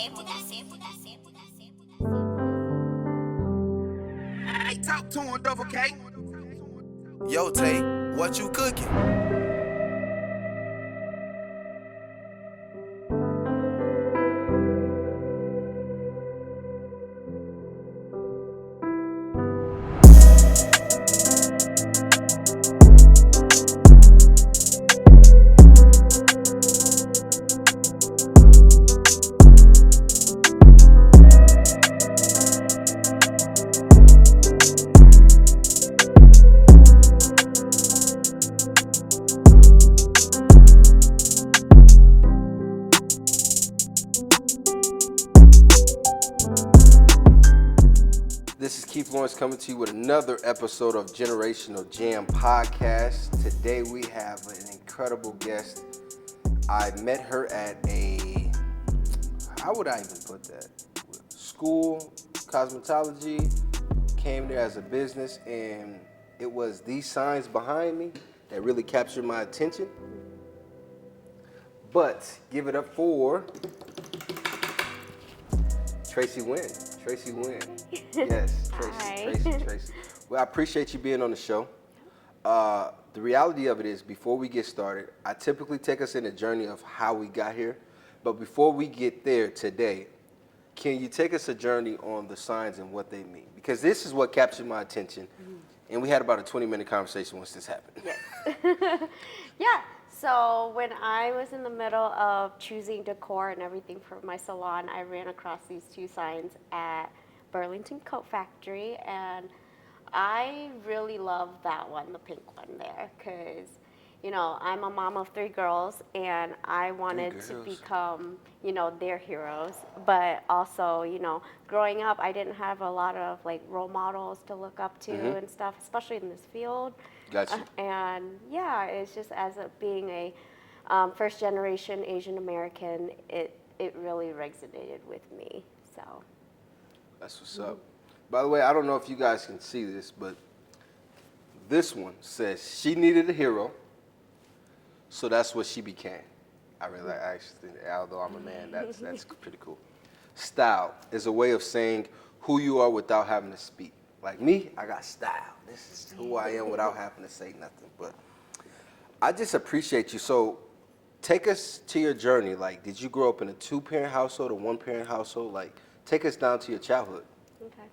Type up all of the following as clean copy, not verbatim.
Hey, talk to him, Double K. Yo, Tay, what you cooking? This is Keith Lawrence coming to you with another episode of Generational Jam Podcast. Today we have an incredible guest. I met her at how would I even put that? School, cosmetology, came there as a business, and it was these signs behind me that really captured my attention. But give it up for Tracy Nguyen. Tracy Nguyen. Yes, Tracy. Well, I appreciate you being on the show. The reality of it is, before we get started, I typically take us in a journey of how we got here. But before we get there today, can you take us a journey on the signs and what they mean? Because this is what captured my attention. And we had about a 20-minute conversation once this happened. Yes. Yeah. So when I was in the middle of choosing decor and everything for my salon, I ran across these two signs at Burlington Coat Factory, and I really love that one, the pink one there, because, you know, I'm a mom of three girls, and I wanted to become, you know, their heroes. But also, you know, growing up, I didn't have a lot of, like, role models to look up to and stuff, especially in this field. Gotcha. And yeah, it's just as being a first generation Asian American, it really resonated with me. So That's what's up. By the way, I don't know if you guys can see this, but this one says she needed a hero, so that's what she became. I really actually, although I'm a man, that's pretty cool. Style is a way of saying who you are without having to speak. Like me, I got style. This is who I am without having to say nothing. But I just appreciate you. So take us to your journey. Like, did you grow up in a two-parent household or one-parent household? Like, take us down to your childhood. okay.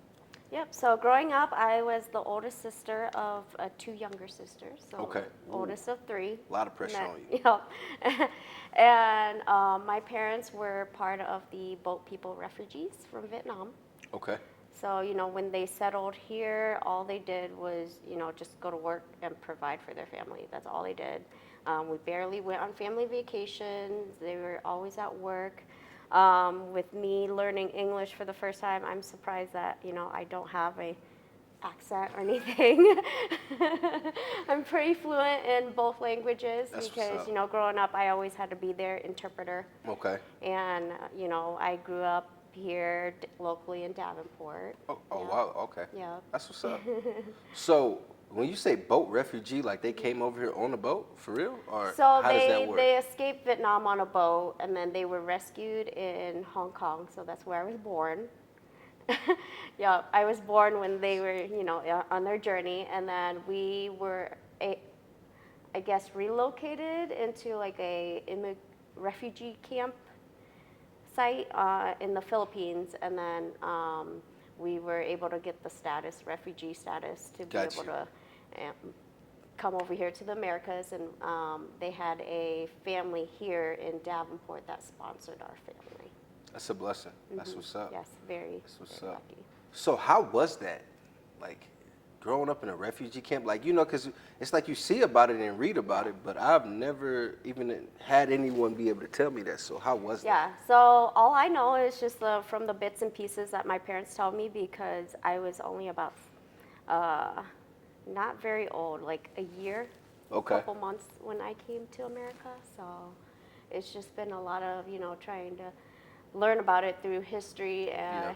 Yep. So growing up, I was the oldest sister of two younger sisters. So Okay. oldest of three. A lot of pressure And on you. Yep. And my parents were part of the boat people refugees from Vietnam. Okay. So, you know, when they settled here, all they did was, you know, just go to work and provide for their family. That's all they did. We barely went on family vacations. They were always at work. With me learning English for the first time, I'm surprised that, you know, I don't have a accent or anything. I'm pretty fluent in both languages. That's because, you know, growing up, I always had to be their interpreter. Okay. And, you know, I grew up here locally in Davenport. Oh, Yeah. wow. Okay. Yeah. That's what's up. So when you say boat refugee, like they came over here on a boat, for real? Or So how does that work? they escaped Vietnam on a boat, and then they were rescued in Hong Kong. So that's where I was born. Yeah, I was born when they were, you know, on their journey, and then we were, I guess, relocated into like a refugee camp site in the Philippines, and then we were able to get the status, refugee status, to be able to come over here to the Americas, and they had a family here in Davenport that sponsored our family. That's a blessing. That's what's up. Yes, very. That's what's very up. lucky. So how was that? Like growing up in a refugee camp? Like, you know, because it's like you see about it and read about it, but I've never even had anyone be able to tell me that. So how was that? Yeah, so all I know is just from the bits and pieces that my parents tell me, because I was only about not very old, like a year, Okay. a couple months when I came to America. So it's just been a lot of, you know, trying to learn about it through history. And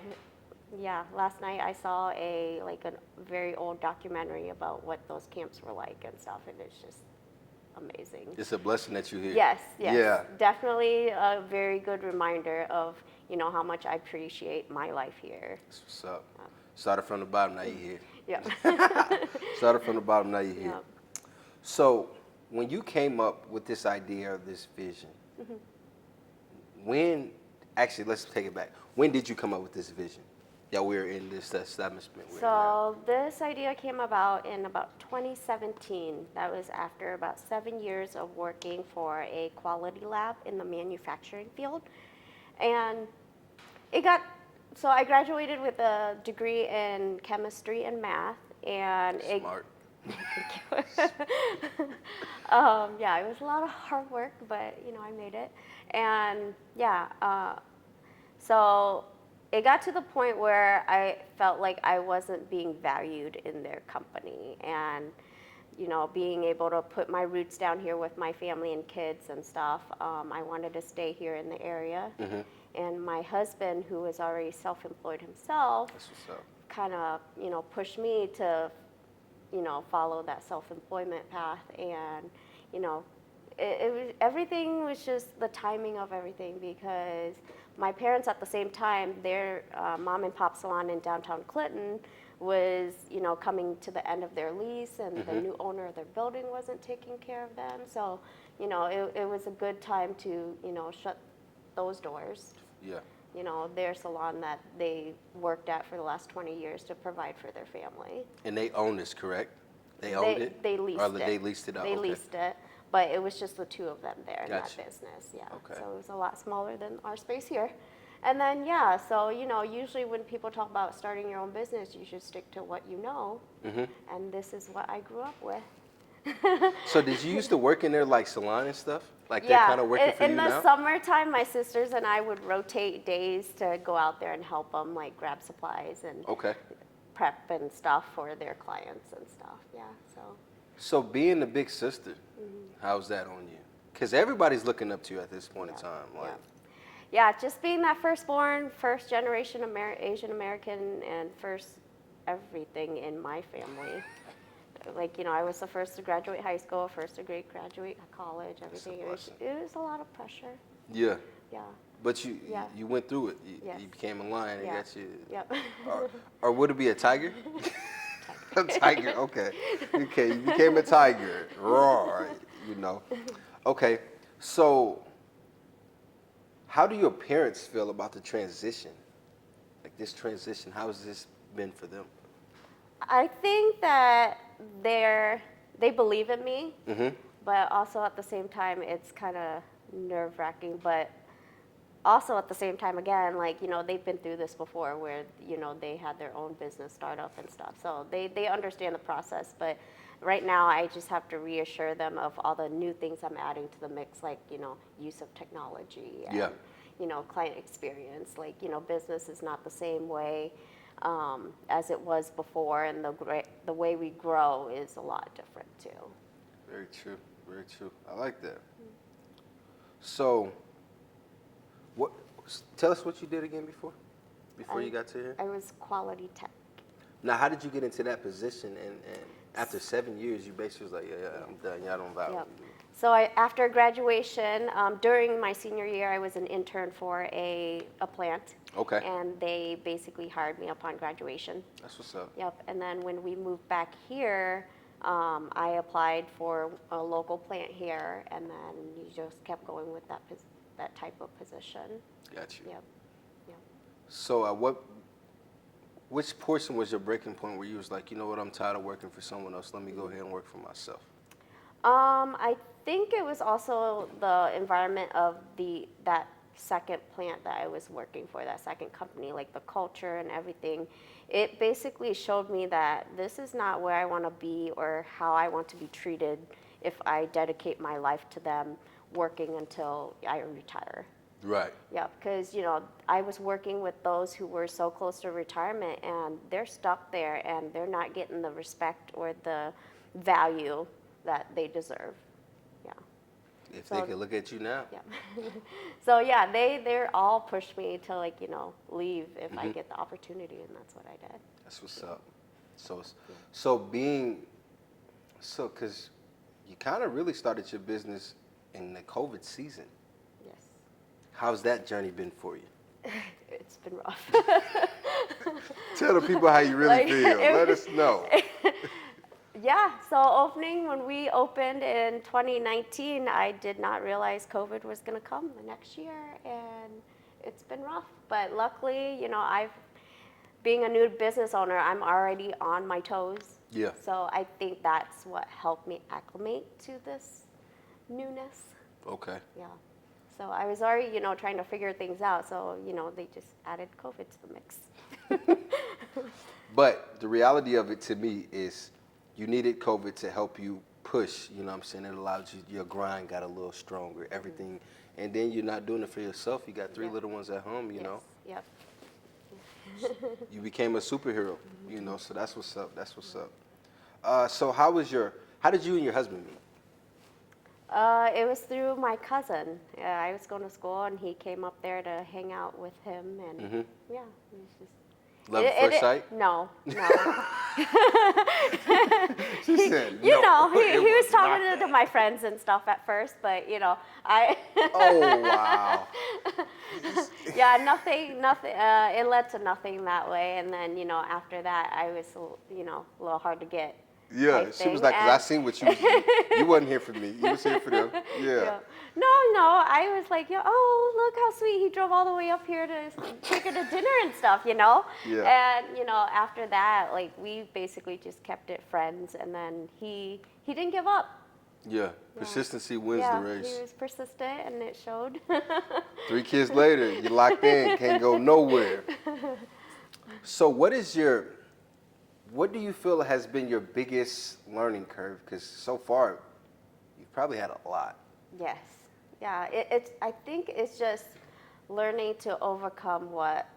yeah, last night I saw a very old documentary about what those camps were like and stuff, and it's just amazing. It's a blessing that you're here. Yes, yes. Yeah. Definitely a very good reminder of, how much I appreciate my life here. That's what's up. Started from the bottom, now you're here. Yeah. Started from the bottom, now you're here. Yeah. So, when you came up with this idea or this vision, actually, let's take it back. When did you come up with this vision? Yeah, we're in this establishment. So this idea came about in about 2017. That was after about 7 years of working for a quality lab in the manufacturing field. And so I graduated with a degree in chemistry and math. And Smart. yeah, it was a lot of hard work, but I made it. And yeah, so it got to the point where I felt like I wasn't being valued in their company, and being able to put my roots down here with my family and kids and stuff. I wanted to stay here in the area, and my husband, who was already self-employed himself, kind of pushed me to follow that self-employment path. And everything was just the timing of everything, because my parents at the same time, their mom and pop salon in downtown Clinton was coming to the end of their lease, and the new owner of their building wasn't taking care of them. So it was a good time to shut those doors. Yeah. Their salon that they worked at for the last 20 years to provide for their family. And they own this, correct? They owned it? They leased or it. They leased it out? They Okay. leased it, but it was just the two of them there in Gotcha. that business. Yeah. Okay. So it was a lot smaller than our space here. And then, yeah, so, usually when people talk about starting your own business, you should stick to what you know. And this is what I grew up with. So did you used to work in their like salon and stuff? Like Yeah, they're kind of working for you in now? the summertime, my sisters and I would rotate days to go out there and help them, like grab supplies and Okay. prep and stuff for their clients and stuff. Yeah, so. So being the big sister, how's that on you? Because everybody's looking up to you at this point in Yeah, time. Like, yeah, just being that firstborn, first generation Asian American, and first everything in my family. Like, I was the first to graduate high school, first to graduate college, everything. It was a lot of pressure. yeah. Yeah. But you Yeah. you went through it. Yes. You became a lion and Yeah. got you. Yep. Or would it be a tiger? A tiger, okay. Okay, you became a tiger. Roar, Okay, so how do your parents feel about the transition? Like this transition, how has this been for them? I think that they believe in me, but also at the same time, it's kind of nerve-wracking. But also at the same time, again, like, they've been through this before where, they had their own business startup and stuff. So they understand the process. But right now, I just have to reassure them of all the new things I'm adding to the mix, like, use of technology and, client experience. Like, business is not the same way as it was before, and the way we grow is a lot different too. Very true, very true. I like that. So, tell us what you did again before you got to here? I was quality tech. Now, how did you get into that position? And after 7 years, you basically was like, yeah, I'm done. Y'all don't value me. So after graduation, during my senior year, I was an intern for a plant. Okay. And they basically hired me upon graduation. That's what's up. Yep. And then when we moved back here, I applied for a local plant here, and then you just kept going with that type of position. Got you. Yep. Yep. So which portion was your breaking point where you was like, you know what, I'm tired of working for someone else. Let me go ahead and work for myself. I think it was also the environment of that second plant that I was working for, that second company, like the culture and everything. It basically showed me that this is not where I want to be or how I want to be treated if I dedicate my life to them working until I retire. Right. Yeah, because, I was working with those who were so close to retirement, and they're stuck there, and they're not getting the respect or the value that they deserve. Yeah. If they could look at you now. Yeah. So, yeah, they're all pushed me to, like, leave if I get the opportunity, and that's what I did. That's what's up. Because you kind of really started your business in the COVID season. Yes. How's that journey been for you? It's been rough. Tell the people how you really Like, feel. Let us know. Yeah, so opening, when we opened in 2019, I did not realize COVID was going to come the next year, and it's been rough. But luckily, being a new business owner, I'm already on my toes. Yeah. So I think that's what helped me acclimate to this newness. Okay. Yeah. So I was already, trying to figure things out. So, they just added COVID to the mix. But the reality of it to me is you needed COVID to help you push, you know what I'm saying? It allowed you, your grind got a little stronger, everything. And then you're not doing it for yourself. You got three Yep. little ones at home, you know? Yep. You became a superhero, so that's what's up. That's what's up. So how did you and your husband meet? It was through my cousin. I was going to school, and he came up there to hang out with him, and yeah, it was just. Love at first sight? No. She said he no. was talking to my friends and stuff at first, but I. Oh wow. Yeah, nothing. It led to nothing that way, and then after that, I was a little hard to get. Yeah, she was like, 'cause I seen what you was doing. You wasn't here for me. You was here for them. Yeah. No, I was like, oh, look how sweet. He drove all the way up here to take her to dinner and stuff, Yeah. And, after that, like, we basically just kept it friends. And then he didn't give up. Yeah. Persistency wins the race. Yeah, he was persistent, and it showed. 3 kids later, you're locked in, can't go nowhere. So what do you feel has been your biggest learning curve? Because so far, you've probably had a lot. Yes. Yeah, I think it's just learning to overcome what,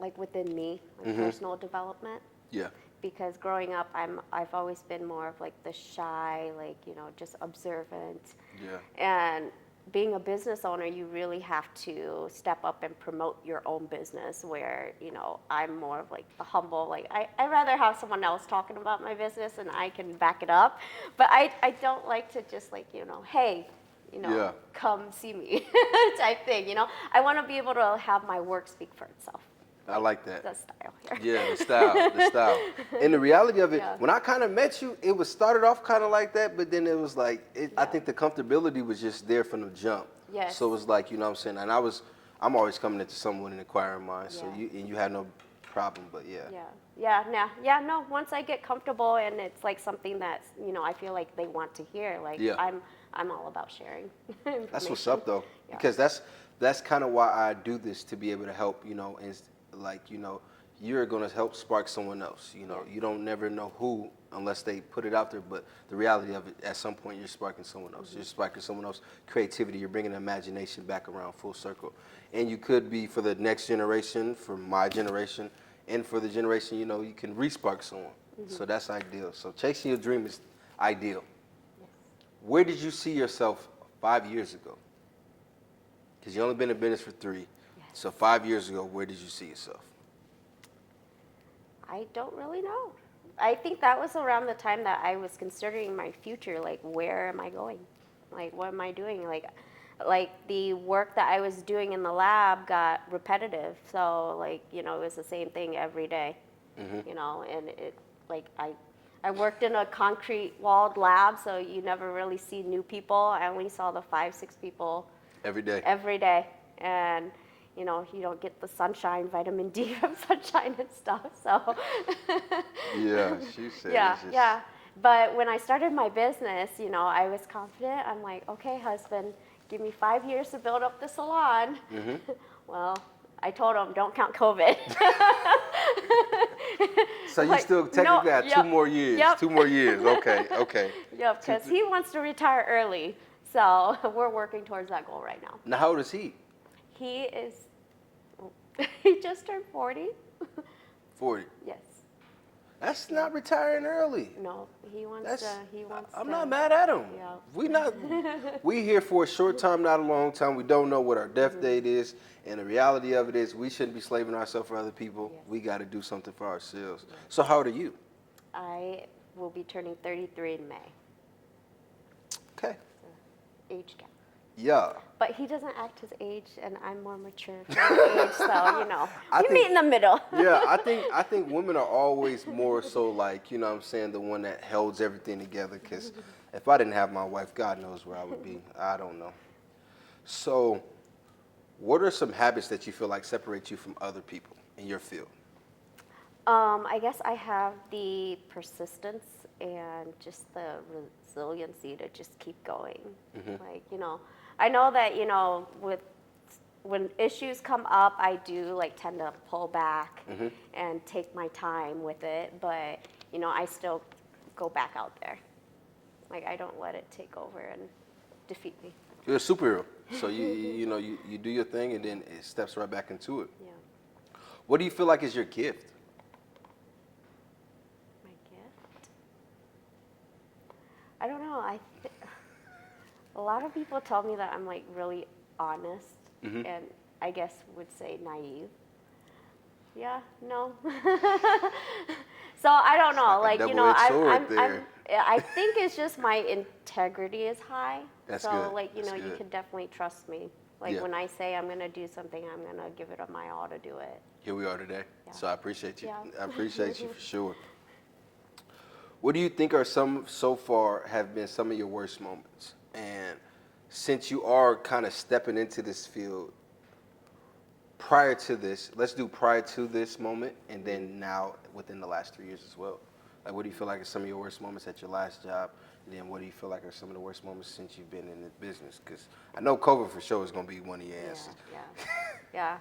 like within me, like personal development. Yeah. Because growing up, I've always been more of like the shy, like, just observant. Yeah. And being a business owner, you really have to step up and promote your own business, where, I'm more of like the humble, like I'd rather have someone else talking about my business and I can back it up. But I don't like to just like, hey, Yeah. come see me type thing, I want to be able to have my work speak for itself. I like that. The style here. Yeah, the style. And the reality of it, Yeah. when I kind of met you, it was started off kind of like that, but then it was like, I think the comfortability was just there from the jump. Yes. So it was like, what I'm saying? And I'm always coming into someone and inquiring minds, so you had no problem, but No, once I get comfortable and it's like something that's, I feel like they want to hear, like I'm all about sharing information. That's what's up though, because that's kind of why I do this, to be able to help, and like, you're going to help spark someone else. You don't never know who unless they put it out there. But the reality of it, at some point, you're sparking someone else. You're sparking someone else's creativity. You're bringing imagination back around full circle. And you could be for the next generation, for my generation, and for the generation, you can re-spark someone. So that's ideal. So chasing your dream is ideal. Yes. Where did you see yourself 5 years ago? Because you've only been in business for 3. So 5 years ago, where did you see yourself? I don't really know. I think that was around the time that I was considering my future, like, where am I going? Like, what am I doing? Like the work that I was doing in the lab got repetitive. So, like, it was the same thing every day, and it, like, I worked in a concrete walled lab, so you never really see new people. I only saw the 5-6 people Every day. And you don't get the sunshine, vitamin D from sunshine and stuff. So Yeah, she said. yeah. But when I started my business, I was confident. I'm like, okay, husband, give me 5 years to build up the salon. Well, I told him, don't count COVID. So you still technically have 2 more years. Yep. 2 more years. Okay. Yeah, because he wants to retire early. So we're working towards that goal right now. Now, how old is he? He just turned 40. 40. Yes. That's not retiring early. No, he wants I'm not mad at him. Yeah. We here for a short time, not a long time. We don't know what our death date is, and the reality of it is we shouldn't be slaving ourselves for other people. Yes. We got to do something for ourselves. So how old are you? I will be turning 33 in May. Okay. Age gap. Yeah. But he doesn't act his age, and I'm more mature for my age, so, I we think- meet in the middle. Yeah, I think women are always more so like, you know what I'm saying, the one that holds everything together. Because if I didn't have my wife, God knows where I would be. I don't know. So, what are some habits that you feel like separate you from other people in your field? I guess I have the persistence and just the resiliency to just keep going. Like, I know that, when issues come up, I do like tend to pull back and take my time with it, but, I still go back out there. Like, I don't let it take over and defeat me. You're a superhero. So you do your thing and then it steps right back into it. Yeah. What do you feel like is your gift? My gift? I don't know. A lot of people tell me that I'm like really honest and I guess would say naive. Yeah, no. So I don't know. like a Like, double-edged sword there. I think it's just my integrity is high. That's so good. like, That's you good. can definitely trust me. Like Yeah. when I say I'm gonna do something, I'm gonna give it my all to do it. Here we are today. Yeah. So I appreciate you. Yeah. I appreciate you for sure. What do you think are so far have been some of your worst moments? And since you are kind of stepping into this field, prior to this, let's do prior to this moment and then now within the last 3 years as well. Like, what do you feel like are some of your worst moments at your last job? And then what do you feel like are some of the worst moments since you've been in the business? Because I know COVID for sure is going to be one of your answers. Yeah.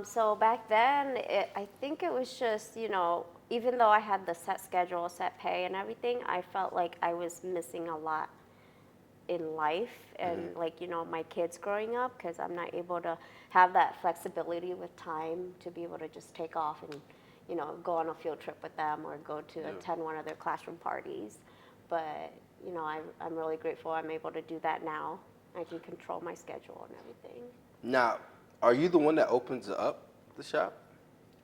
So back then, I think it was just, even though I had the set schedule, set pay and everything, I felt like I was missing a lot in life and like, my kids growing up because I'm not able to have that flexibility with time to be able to just take off and, go on a field trip with them or go to attend one of their classroom parties. But, I'm really grateful I'm able to do that now. I can control my schedule and everything. Now, are you the one that opens up the shop?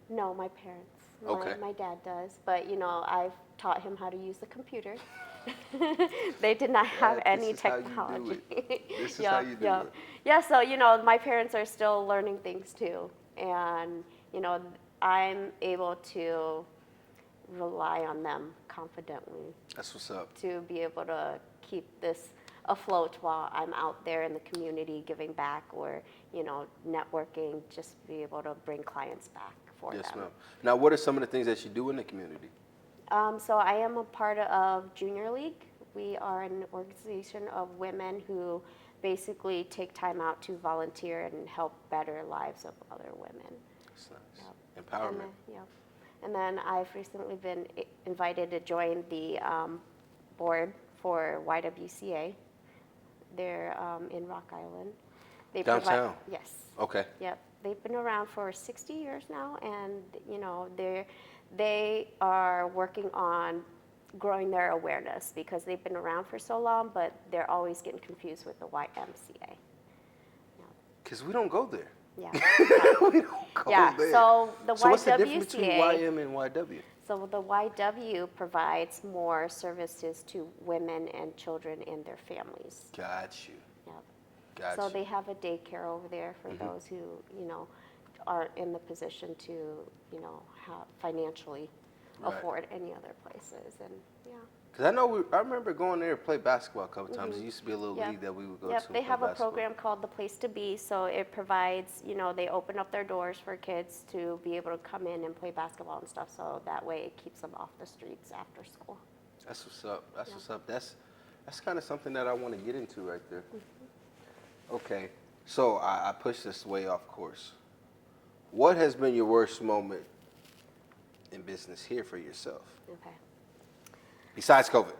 No, my parents. Okay. My dad does, but I've taught him how to use the computer. They did not have any This is how you do technology. it. This is how you do it. Yeah, so my parents are still learning things too, and I'm able to rely on them confidently That's what's up. to be able to keep this afloat while I'm out there in the community giving back or, networking, just be able to bring clients back for Yes, them. ma'am. Now, what are some of the things that you do in the community? So I am a part of Junior League. We are an organization of women who basically take time out to volunteer and help better lives of other women. That's nice. Yep. Empowerment. And then I've recently been invited to join the board for YWCA. They're in Rock Island. They Downtown? Yes. Okay. Yep. They've been around for 60 years now, and they are working on growing their awareness because they've been around for so long, but they're always getting confused with the YMCA. Because we don't go there. Yeah. We don't go there. So the YWCA. So what's the difference between YM and YW? So the YW provides more services to women and children and their families. Got you. Yep. Got So you. they have a daycare over there for those who, aren't in the position to, have financially Right. afford any other places. And Because I remember going there to play basketball a couple times. It used to be a little Yep. league that we would go to. Yep, and they play have a basketball. program called The Place to Be, so it provides, they open up their doors for kids to be able to come in and play basketball and stuff, so that way it keeps them off the streets after school. That's what's up. That's what's up. That's kind of something that I want to get into right there. Okay, so I pushed this way off course. What has been your worst moment in business here for yourself? Okay. Besides COVID.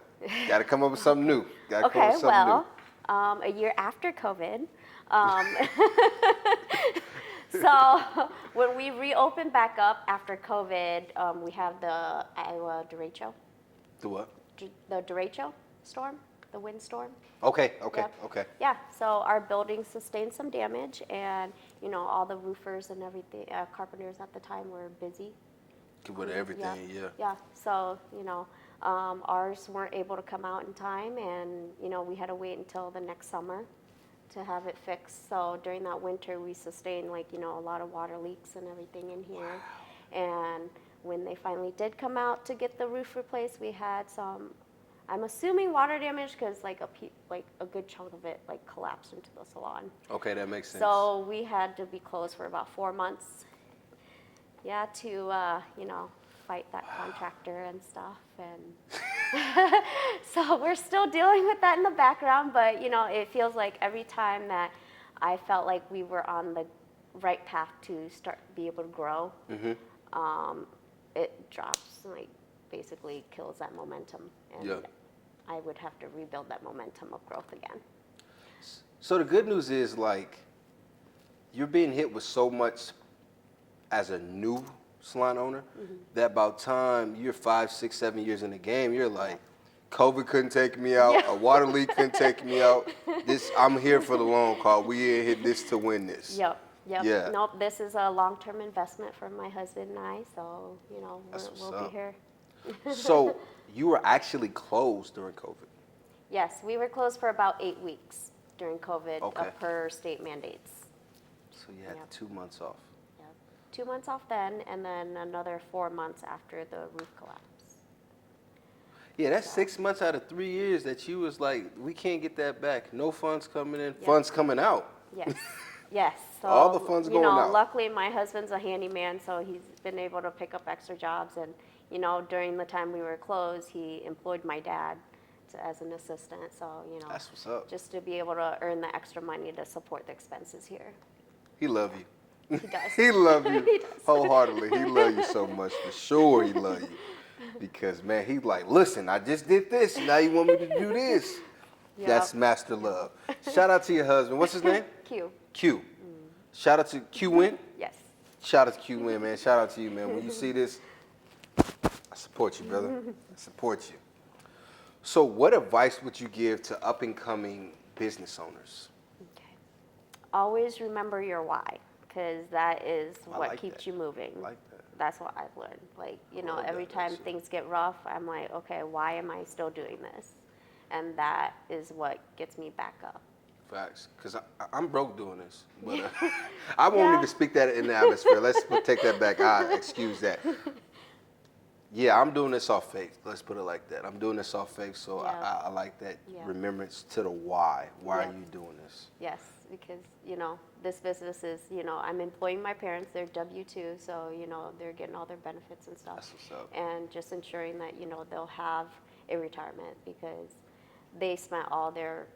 Got to come up with something new. Got to come up Okay, with something well, a year after COVID, so when we reopened back up after COVID, we have the Iowa derecho, new. Do what? the derecho storm, the windstorm. Okay. Yep. Yeah, so our building sustained some damage, and all the roofers and everything, carpenters at the time were busy. With everything, yeah. Yeah, so Ours weren't able to come out in time, and we had to wait until the next summer to have it fixed. So during that winter, we sustained a lot of water leaks and everything in here. And when they finally did come out to get the roof replaced, we had some, I'm assuming, water damage because a good chunk of it collapsed into the salon. Okay, that makes sense. So we had to be closed for about 4 months. Yeah, to fight that contractor and stuff, and so we're still dealing with that in the background. But it feels like every time that I felt like we were on the right path to be able to grow, it drops, basically kills that momentum, and I would have to rebuild that momentum of growth again. So the good news is you're being hit with so much as a new salon owner that about time you're 5, 6, 7 years in the game, you're like, COVID couldn't take me out, a water leak couldn't take me out. I'm here for the long haul. We in here this to win this. Yep. Yeah. Nope, this is a long-term investment for my husband and I, so we'll be here. So you were actually closed during COVID? Yes, we were closed for about 8 weeks during COVID, Okay. per state mandates. So you had 2 months off. 2 months off then, and then another 4 months after the roof collapse. Yeah, that's 6 months out of 3 years that you was like, we can't get that back. No funds coming in, funds coming out. Yes, yes. So, all the funds going out. Luckily, my husband's a handyman, so he's been able to pick up extra jobs. And during the time we were closed, he employed my dad as an assistant. So that's what's up. Just to be able to earn the extra money to support the expenses here. He love you. He does. He love you He does. wholeheartedly. He love you so much, for sure. He love you because man, he's like, listen, I just did this. Now you want me to do this? Yep. That's master love. Shout out to your husband. What's his name? Q. Q. Shout out to Q Nguyen. Yes. Shout out to Q Nguyen, man. Shout out to you, man. When you see this, I support you, brother. I support you. So, what advice would you give to up and coming business owners? Okay. Always remember your why, because that is I what like keeps that. you moving. I like that. That's what I've learned. love every that, time actually. things get rough, I'm like, okay, why am I still doing this? And that is what gets me back up. Facts, because I'm broke doing this, but I won't Yeah. even speak that in the atmosphere. Let's take that back. I excuse that. Yeah, I'm doing this off faith. Let's put it like that. I'm doing this off faith, so Yeah. I like that Yeah. remembrance to the why. Why Yeah. are you doing this? Yes, because, this business is, I'm employing my parents, they're W-2, so, they're getting all their benefits and stuff. That's what's up. And just ensuring that, they'll have a retirement because they spent all their,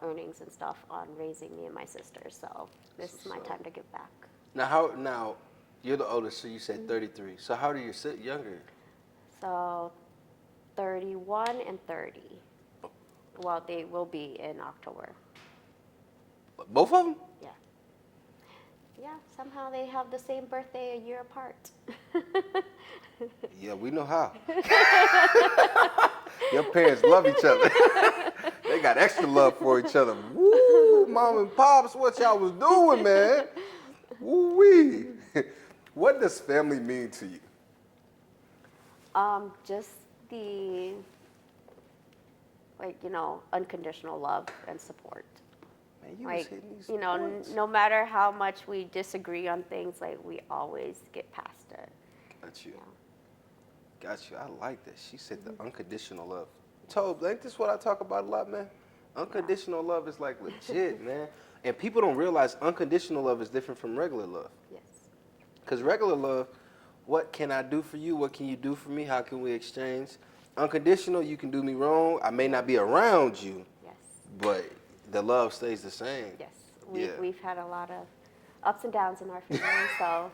earnings and stuff on raising me and my sister. So this is my time to give back. Now you're the oldest, so you said 33. So how do you sit younger? So 31 and 30. Well, they will be in October. Both of them? Yeah. Yeah, somehow they have the same birthday a year apart. Yeah, we know how. Your parents love each other. They got extra love for each other. Woo, mom and pops, what y'all was doing, man? Woo-wee. What does family mean to you? Just the, unconditional love and support. Man, you was hitting these points. No matter how much we disagree on things, we always get past it. Got you. Yeah. Got you. I like that. She said the unconditional love. Ain't this what I talk about a lot, man? Unconditional love is legit, man. And people don't realize unconditional love is different from regular love. Yes. Because regular love, what can I do for you? What can you do for me? How can we exchange? Unconditional, you can do me wrong. I may not be around you, Yes. but the love stays the same. Yes. Yeah. We've had a lot of ups and downs in our family, so,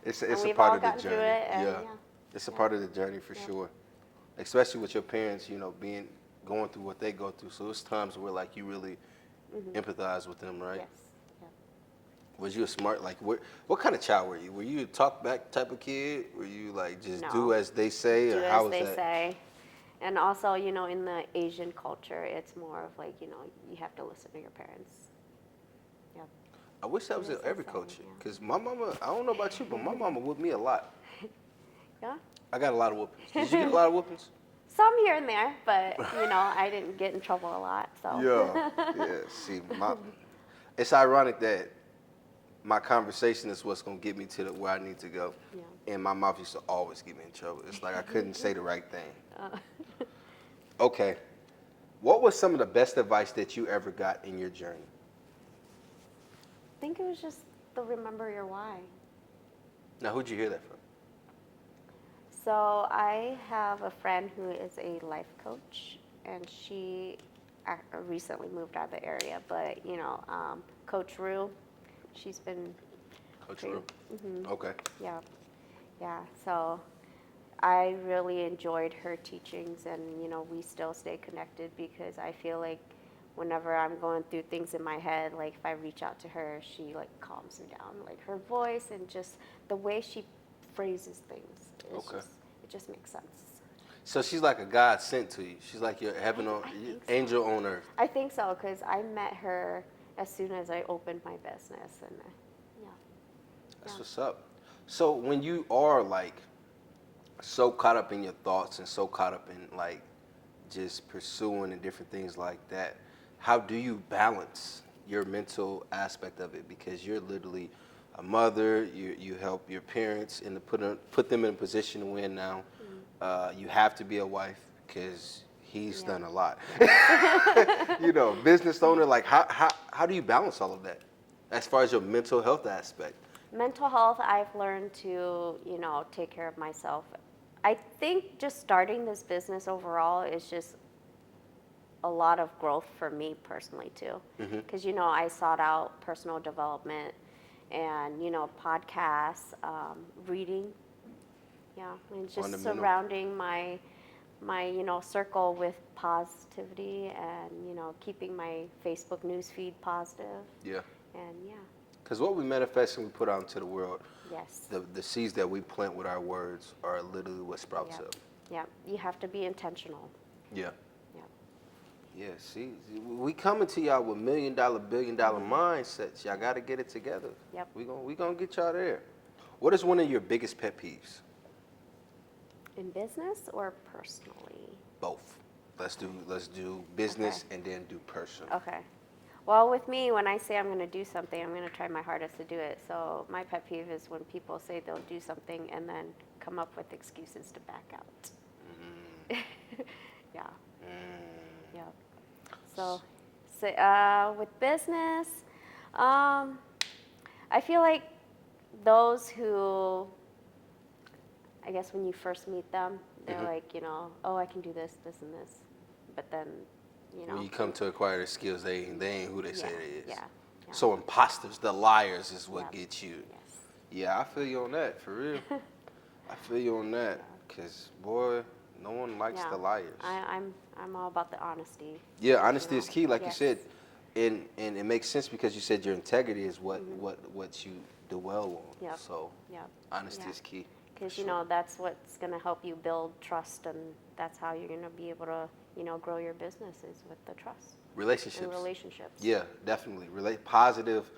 It's and a we've part all of the gotten through journey. it. And, Yeah. It's a part of the journey for sure. Especially with your parents, going through what they go through. So it's times where you really empathize with them, right? Yes. Yeah. Was you a smart, what kind of child were you? Were you a talk back type of kid? Were you just No. do as they say, Do or how as was they that? say. And also, in the Asian culture, it's more of you have to listen to your parents. Yep. I wish that was in Yes, every that's culture. yeah. Because my mama, I don't know about you, but my mama whooped me a lot. Yeah. I got a lot of whoopings. Did you get a lot of whoopings? Some here and there, but I didn't get in trouble a lot. So Yeah. See, it's ironic that my conversation is what's gonna get me to where I need to go, and my mouth used to always get me in trouble. It's like I couldn't say the right thing. Okay, what was some of the best advice that you ever got in your journey? I think it was just the remember your why. Now, who'd you hear that from? So I have a friend who is a life coach, and she recently moved out of the area. But Coach Rue, she's been Coach Rue. Okay. Yeah, yeah. So I really enjoyed her teachings, and we still stay connected because I feel like whenever I'm going through things in my head, like if I reach out to her, she like calms me down. Like her voice and just the way she phrases things. It just makes sense. So she's like a God sent to you. She's like your heaven on angel on earth. I think so because I met her as soon as I opened my business, and That's what's up. So when you are like so caught up in your thoughts and so caught up in like just pursuing and different things like that, how do you balance your mental aspect of it? Because you're literally a mother, you help your parents and put them in a position to win now. You have to be a wife because he's done a lot. Business owner, like how do you balance all of that as far as your mental health aspect? Mental health, I've learned to, take care of myself. I think just starting this business overall is just a lot of growth for me personally too. Because, I sought out personal development and, podcasts, reading. Yeah, and just surrounding my circle with positivity and, keeping my Facebook news feed positive. Yeah. And Because what we manifest and we put out into the world, yes. the seeds that we plant with our words are literally what sprouts up. Yeah, you have to be intentional. Yeah. Yeah. Yeah, see, we coming to y'all with $1 million, billion dollar mindsets. Y'all got to get it together. Yep. We gonna get y'all there. What is one of your biggest pet peeves? In business or personally? Both. Let's do business and then do personal. Okay. Well, with me, when I say I'm going to do something, I'm going to try my hardest to do it. So my pet peeve is when people say they'll do something and then come up with excuses to back out. Yeah. Yeah. So with business, I feel like those who, I guess when you first meet them, they're like, oh, I can do this, this, and this. But then, when you come to acquire the skills, they ain't who they say they is. Yeah. So imposters, the liars is what gets you. Yes. Yeah, I feel you on that, for real. I feel you on that, because, boy, no one likes the liars. I'm all about the honesty. Yeah, honesty is key, like you Yes. said. And it makes sense because you said your integrity is what you do well on. Yep. So honesty is key. Because, that's what's going to help you build trust, and that's how you're going to be able to, grow your businesses with the trust. Relationships. And relationships. Yeah, definitely. Positive,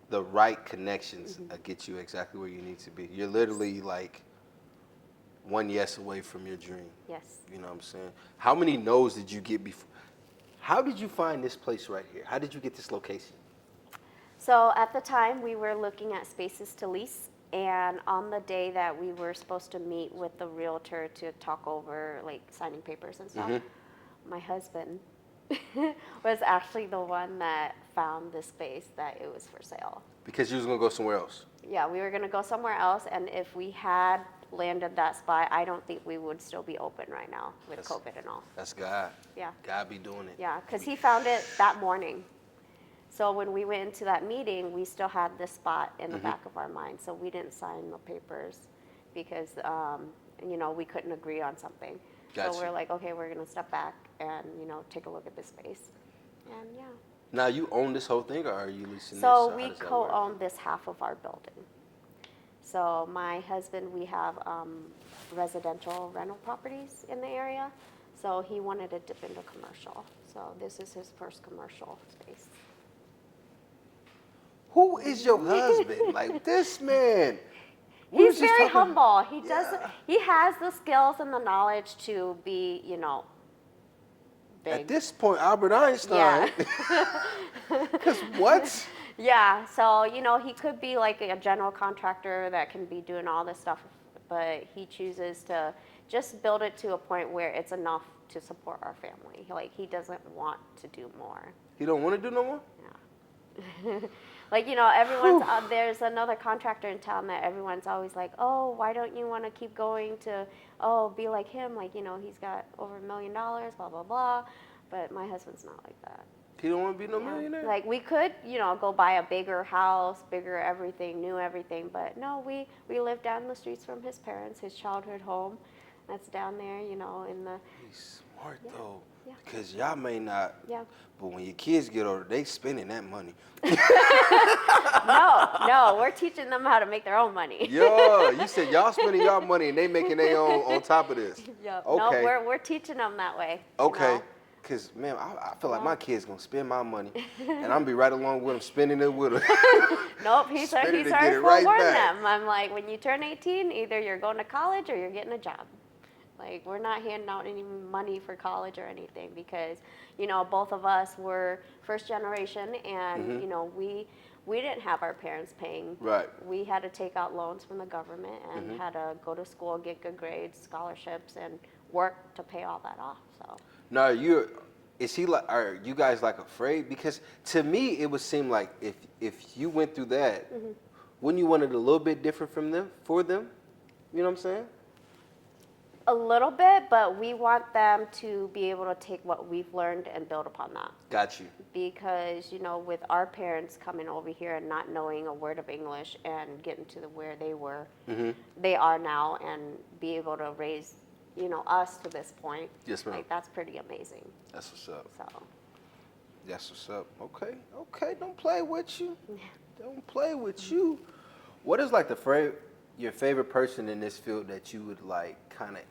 the right connections get you exactly where you need to be. You're literally like one yes away from your dream. Yes. You know what I'm saying? How many no's did you get before? How did you find this place right here? How did you get this location? So at the time, we were looking at spaces to lease. And on the day that we were supposed to meet with the realtor to talk over, like, signing papers and stuff, my husband was actually the one that found this space that it was for sale. Because you was going to go somewhere else. Yeah, we were going to go somewhere else, and if we had landed that spot, I don't think we would still be open right now with COVID and all. That's God. Yeah. God be doing it. Yeah, because he found it that morning. So when we went into that meeting, we still had this spot in the back of our mind. So we didn't sign the papers because, we couldn't agree on something. Gotcha. So we're like, okay, we're going to step back and, take a look at this space. And yeah. Now, you own this whole thing, or are you leasing this? So we co-own this half of our building. So my husband, we have residential rental properties in the area. So he wanted to dip into commercial. So this is his first commercial space. Who is your husband? Like, this man. We was He's just very talking- humble. He does. Yeah. He has the skills and the knowledge to be, you know, big. At this point, Albert Einstein. Yeah. Because what? Yeah. So you know, he could be like a general contractor that can be doing all this stuff, but he chooses to just build it to a point where it's enough to support our family. Like he doesn't want to do more. He don't want to do no more? Yeah. Like, you know, everyone's, there's another contractor in town that everyone's always like, oh, why don't you want to keep going to, oh, be like him? Like, you know, he's got over $1 million, blah, blah, blah. But my husband's not like that. He don't want to be no Yeah. millionaire? Like, we could, you know, go buy a bigger house, bigger everything, new everything. But no, we live down the streets from his parents, his childhood home. That's down there, you know, in the, He's smart, though. yeah. Because y'all may not, yeah. but when your kids get older, they spending that money. No, we're teaching them how to make their own money. Yo, you said y'all spending y'all money and they making their own on top of this. Yep. Okay. No, we're teaching them that way. you Okay. know? Because, man, I feel like Yeah. my kid's going to spend my money. And I'm going to be right along with them, spending it with them. Nope, he's Spend it already and get it full right warned back. them. I'm like, when you turn 18, either you're going to college or you're getting a job. Like, we're not handing out any money for college or anything because, you know, both of us were first generation and, you know, we didn't have our parents paying. Right. We had to take out loans from the government and had to go to school, get good grades, scholarships, and work to pay all that off. So. Now, are you guys like afraid? Because to me, it would seem like if you went through that, wouldn't you want it a little bit different for them? You know what I'm saying? A little bit, but we want them to be able to take what we've learned and build upon that. Got you. Because, you know, with our parents coming over here and not knowing a word of English and getting to where they were, they are now, and be able to raise, you know, us to this point. Yes, ma'am. Like, that's pretty amazing. That's what's up. So, That's what's up. Okay. Don't play with you. Don't play with you. What is like your favorite person in this field that you would like kind of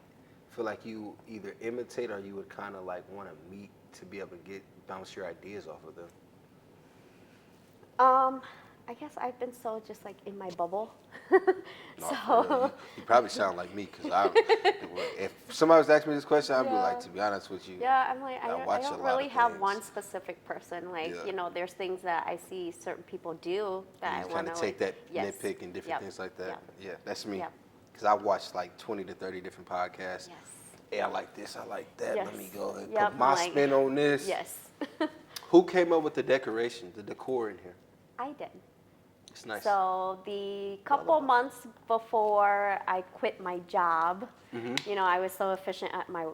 feel like you either imitate or you would kind of like want to meet to be able to bounce your ideas off of them? I guess I've been so just like in my bubble. No, for real. You probably sound like me because if somebody was asking me this question, I'd be like, to be honest with you. Yeah, I'm like, I I watch a don't lot really of have things. one specific person. Like, Yeah. you know, there's things that I see certain people do that You I kind want of to take that yes. nitpick and different Yep. things like that. Yep. Yeah, that's me. Yep. Because I watched like 20 to 30 different podcasts. Yes. Hey, I like this, I like that. Let Yes. me go and Yep, put my like- spin on this. Yes. Who came up with the decoration, the decor in here? I did. It's nice. So the couple months before I quit my job, you know, I was so efficient at my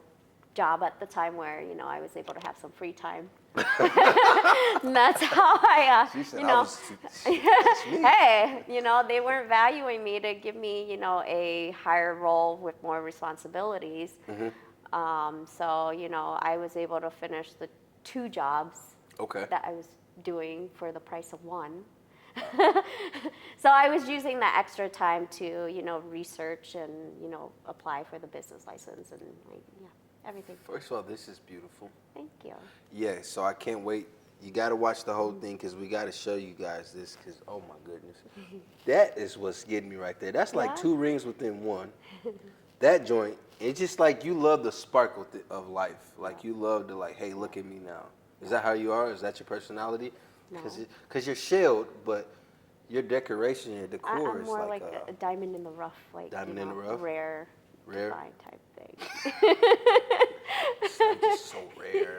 job at the time where, you know, I was able to have some free time. And that's how She said, you know, that's me. hey, you know, they weren't valuing me to give me, you know, a higher role with more responsibilities. So, you know, I was able to finish the 2 jobs Okay. that I was doing for the price of 1. So I was using that extra time to, you know, research and, you know, apply for the business license and, like, yeah, everything. First of all, this is beautiful. Thank you. Yeah, so I can't wait. You got to watch the whole thing because we got to show you guys this because, oh my goodness. That is what's getting me right there. That's like Yeah. 2 rings within one. That joint, it's just like you love the sparkle of life. Like you love to like, hey, look at me now. Is that how you are? Is that your personality? No. Because you're shelled, but your decoration, your decor I'm is more like, like a diamond in the rough, like, diamond you in know, the rough? rare, Rare? divine type thing. I'm just so rare.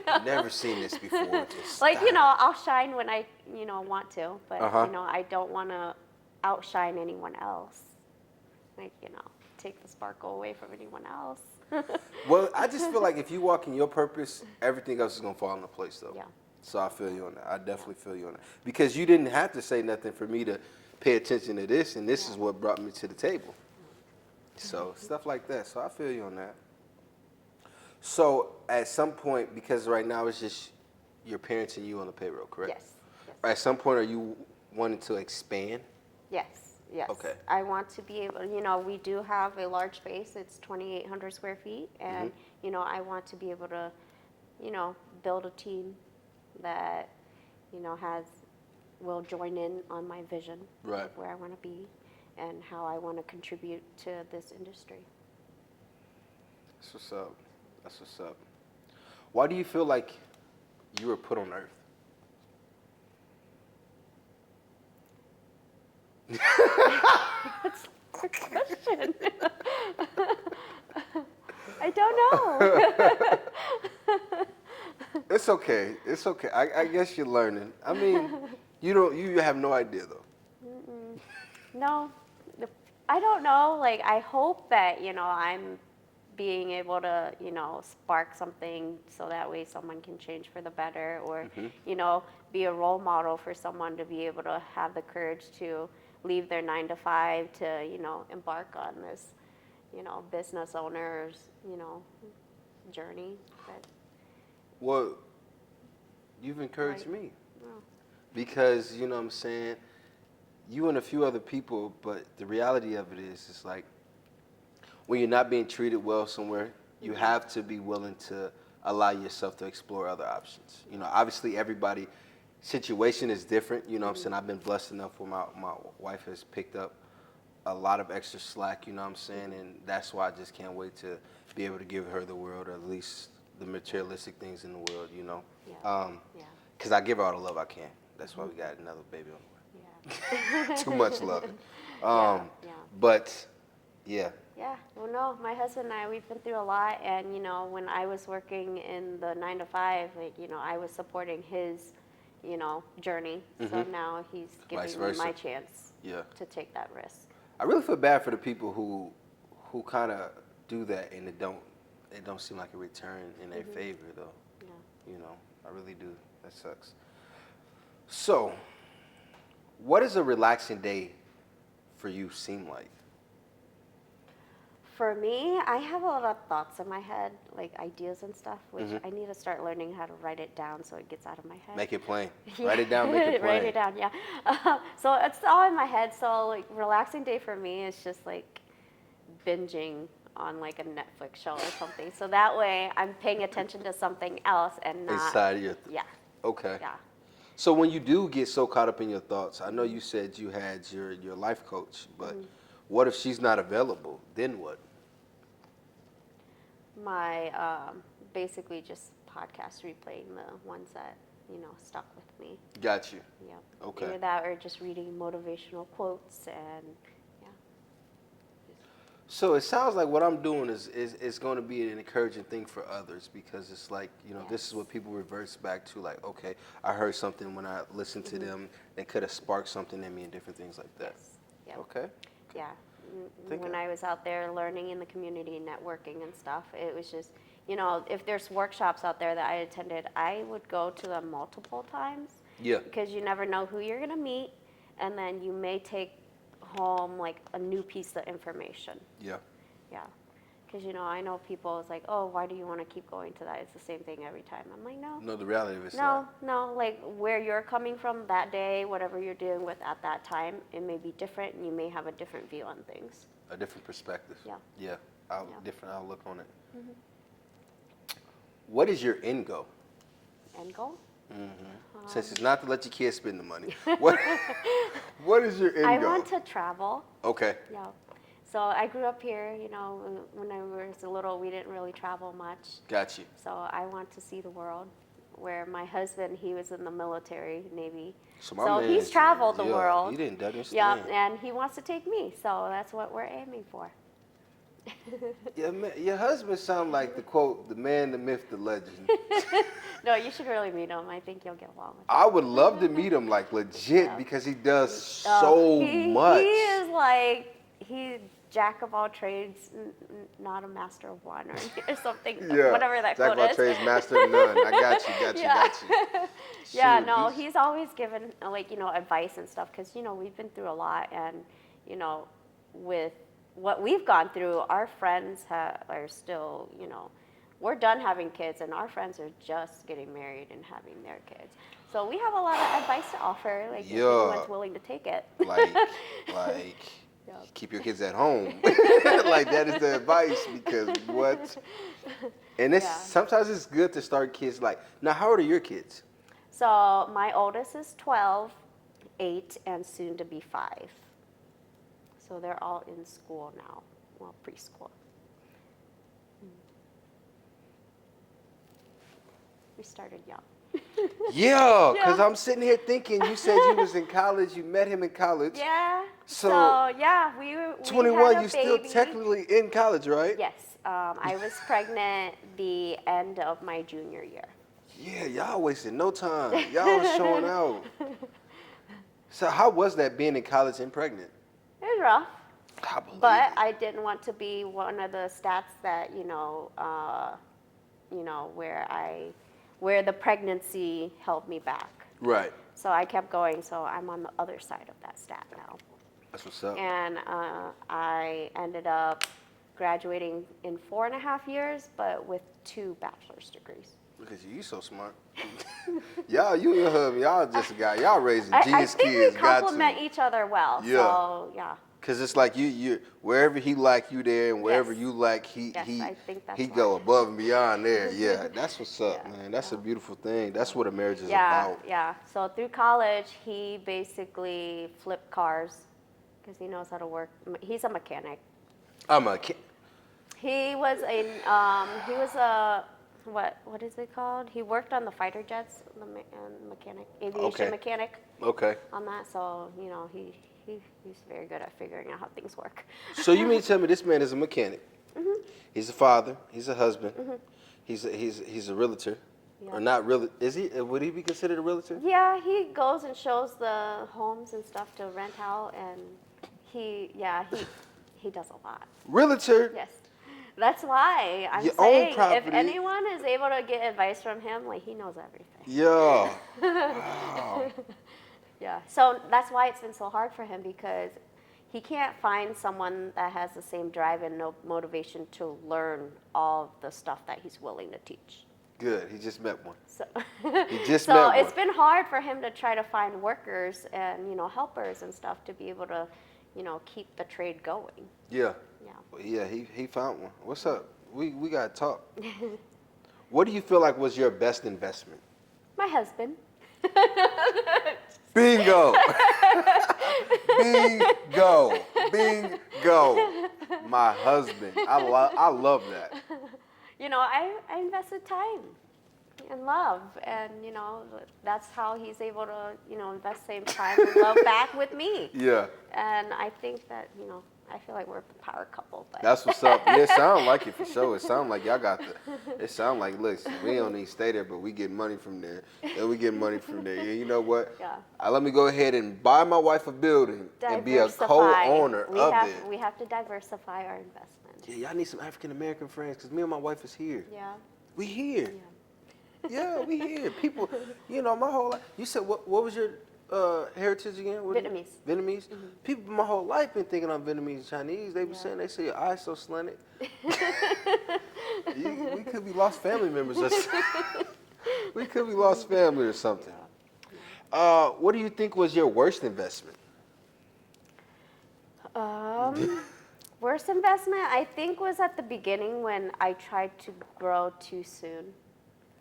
I've never seen this before. Just Like, you stop. know, I'll shine when I, you know, want to, but, Uh-huh. you know, I don't want to outshine anyone else. Like, you know, take the sparkle away from anyone else. Well, I just feel like if you walk in your purpose, everything else is gonna fall into place, though. Yeah. So I feel you on that. I definitely feel you on that because you didn't have to say nothing for me to pay attention to this, and this is what brought me to the table. So stuff like that. So I feel you on that. So at some point, because right now it's just your parents and you on the payroll, correct? Yes. At some point, are you wanting to expand? Yes, yes. Okay. I want to be able, you know, we do have a large space. It's 2,800 square feet. And, you know, I want to be able to, you know, build a team that, you know, will join in on my vision Right. of where I want to be. and how I want to contribute to this industry. That's what's up. That's what's up. Why do you feel like you were put on Earth? That's a good question. I don't know. It's okay. It's okay. I guess you're learning. I mean, you have no idea though. No, I don't know. Like, I hope that, I'm being able to, spark something so that way someone can change for the better, or, be a role model for someone to be able to have the courage to leave their 9 to 5 to, embark on this, business owner's, journey. But, Well, you've encouraged Right. me oh, because you know what I'm saying, you and a few other people, but the reality of it is it's like when you're not being treated well somewhere, you have to be willing to allow yourself to explore other options. Obviously everybody situation is different, you know what I'm saying? I've been blessed enough where my wife has picked up a lot of extra slack, you know what I'm saying? And that's why I just can't wait to be able to give her the world, or at least the materialistic things in the world, yeah, yeah, because I give her all the love I can. That's why we got another baby on the way. yeah. Too much love. Yeah, yeah. But yeah, Yeah, well, no, my husband and I, we've been through a lot, and when I was working in the 9 to 5, like, I was supporting his, journey. So now he's Vice giving me versa. my chance Yeah. to take that risk. I really feel bad for the people who kind of do that and it don't seem like a return in their favor though. Yeah. I really do. That sucks. So, what does a relaxing day for you seem like? For me, I have a lot of thoughts in my head, like ideas and stuff, which I need to start learning how to write it down so it gets out of my head. Make it plain. Yeah. Write it down, make it plain. Write it down, yeah. So it's all in my head. So like relaxing day for me is just like binging on like a Netflix show or something. So that way I'm paying attention to something else and not. Inside of your Yeah. Okay. Yeah. So when you do get so caught up in your thoughts, I know you said you had your life coach, but what if she's not available? Then what? My basically just podcast replaying the ones that stuck with me. Got you. Yeah. Okay. Either that or just reading motivational quotes and yeah. So it sounds like what I'm doing is going to be an encouraging thing for others, because it's like, this is what people reverse back to, like, okay, I heard something when I listened to them that could have sparked something in me and different things like that. Yes. Yep. Okay. Yeah. Think When I- I was out there learning in the community, networking and stuff, it was just, if there's workshops out there that I attended, I would go to them multiple times. Yeah. Because you never know who you're going to meet, and then you may take home like a new piece of information. Yeah. Yeah. Because, I know people, it's like, oh, why do you want to keep going to that? It's the same thing every time. I'm like, no. No, the reality of it's No, not. no, like where you're coming from that day, whatever you're dealing with at that time, it may be different and you may have a different view on things. A different perspective. Yeah. Yeah. Yeah. Different outlook on it. What is your end goal? End goal? Since it's not to let your kids spend the money. What is your end I goal? want to travel. Okay. Yeah. So I grew up here, when I was a little, we didn't really travel much. Got you. So I want to see the world. Where my husband, he was in the military, Navy. So my So man he's is- traveled the yeah, world. he didn't understand. Yeah, and he wants to take me. So that's what we're aiming for. Your husband sound like the quote, the man, the myth, the legend. No, you should really meet him. I think you'll get along with him. I would love to meet him, like legit, because he does Oh, so he, much. He is like, he's jack of all trades, not a master of one, or something, Yeah. whatever that Jack quote of all is. trades, master of none. I got you, Yeah. got you. Yeah, Shoot, no, he's always given, like, advice and stuff, because, we've been through a lot, and, with what we've gone through, our friends are still, we're done having kids, and our friends are just getting married and having their kids. So we have a lot of advice to offer, like, if Yeah. anyone's willing to take it. like, Yeah. keep your kids at home. Like, that is the advice, because what? And it's Yeah. sometimes it's good to start kids like, now how old are your kids? So my oldest is 12, 8, and soon to be 5. So they're all in school now, well, preschool. We started young. Yeah, because Yeah. I'm sitting here thinking, you said you was in college, you met him in college. Yeah. So, yeah, we 21, had a you still baby. technically in college, right? Yes, I was pregnant the end of my junior year. Yeah, y'all wasted no time. Y'all was showing out. So how was that being in college and pregnant? It was rough, I believe but it. I didn't want to be one of the stats that where the pregnancy held me back. Right. So I kept going. So I'm on the other side of that stat now. That's what's up. And I ended up graduating in 4.5 years, but with 2 bachelor's degrees. Look at you, you so smart. Y'all, you and your husband, y'all raising I genius think kids. we Got complement to. each other well. Yeah. So yeah. Cause it's like you wherever he like you there, and wherever Yes. you like he Yes, I think that's he why. go above and beyond there. Yeah, that's what's up, Yeah, man. That's a yeah. beautiful thing. That's what a marriage is Yeah, about. yeah. So through college, he basically flipped cars because he knows how to work. He's a mechanic. I'm a kid. He was what is it called? He worked on the fighter jets, the mechanic, aviation Okay. mechanic Okay. on that. So he's very good at figuring out how things work. So you mean to tell me this man is a mechanic? Mm-hmm. He's a father. He's a husband. He's a realtor, Yeah. or not really? Is he? Would he be considered a realtor? Yeah, he goes and shows the homes and stuff to rent out, and he does a lot. Realtor. Yes. That's why I'm Your own saying if property. anyone is able to get advice from him, like he knows everything. Yeah. Wow. Yeah. So that's why it's been so hard for him because he can't find someone that has the same drive and no motivation to learn all the stuff that he's willing to teach. Good. He just met one. So, He just so met one. it's been hard for him to try to find workers and helpers and stuff to be able to keep the trade going. Yeah. Yeah. Well, yeah, he found one. What's up? We got to talk. What do you feel like was your best investment? My husband. Bingo. Bingo. Bingo. My husband. I love that. I invested time and love, and that's how he's able to invest same time and love back with me. Yeah. And I think that I feel like we're a power couple. But That's what's up. Yeah, it sound like it for sure. It sound like y'all got it sound like, listen, we don't need to stay there, but we get money from there. And we get money from there. Yeah, you know what? Yeah. Let me go ahead and buy my wife a building and be a Diversify. co-owner of it. We have to diversify our investments. Yeah, y'all need some African American friends because me and my wife is here. Yeah. We here. Yeah. Yeah, we here. People, my whole life. You said what was your heritage again? Vietnamese. Vietnamese? Mm-hmm. People my whole life been thinking I'm Vietnamese and Chinese. They be Yeah. saying, they say your eyes so slanted. We could be lost family members or something. We could be lost family or something. What do you think was your worst investment? Worst investment, I think, was at the beginning when I tried to grow too soon.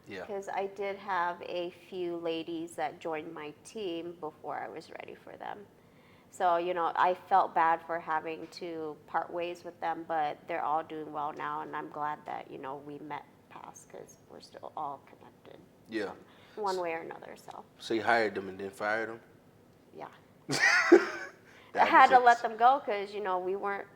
Yeah. Because I did have a few ladies that joined my team before I was ready for them. So, I felt bad for having to part ways with them, but they're all doing well now, and I'm glad that, we met past because we're still all connected. Yeah. One way or another, So you hired them and then fired them? yeah. I had to let them go because, we weren't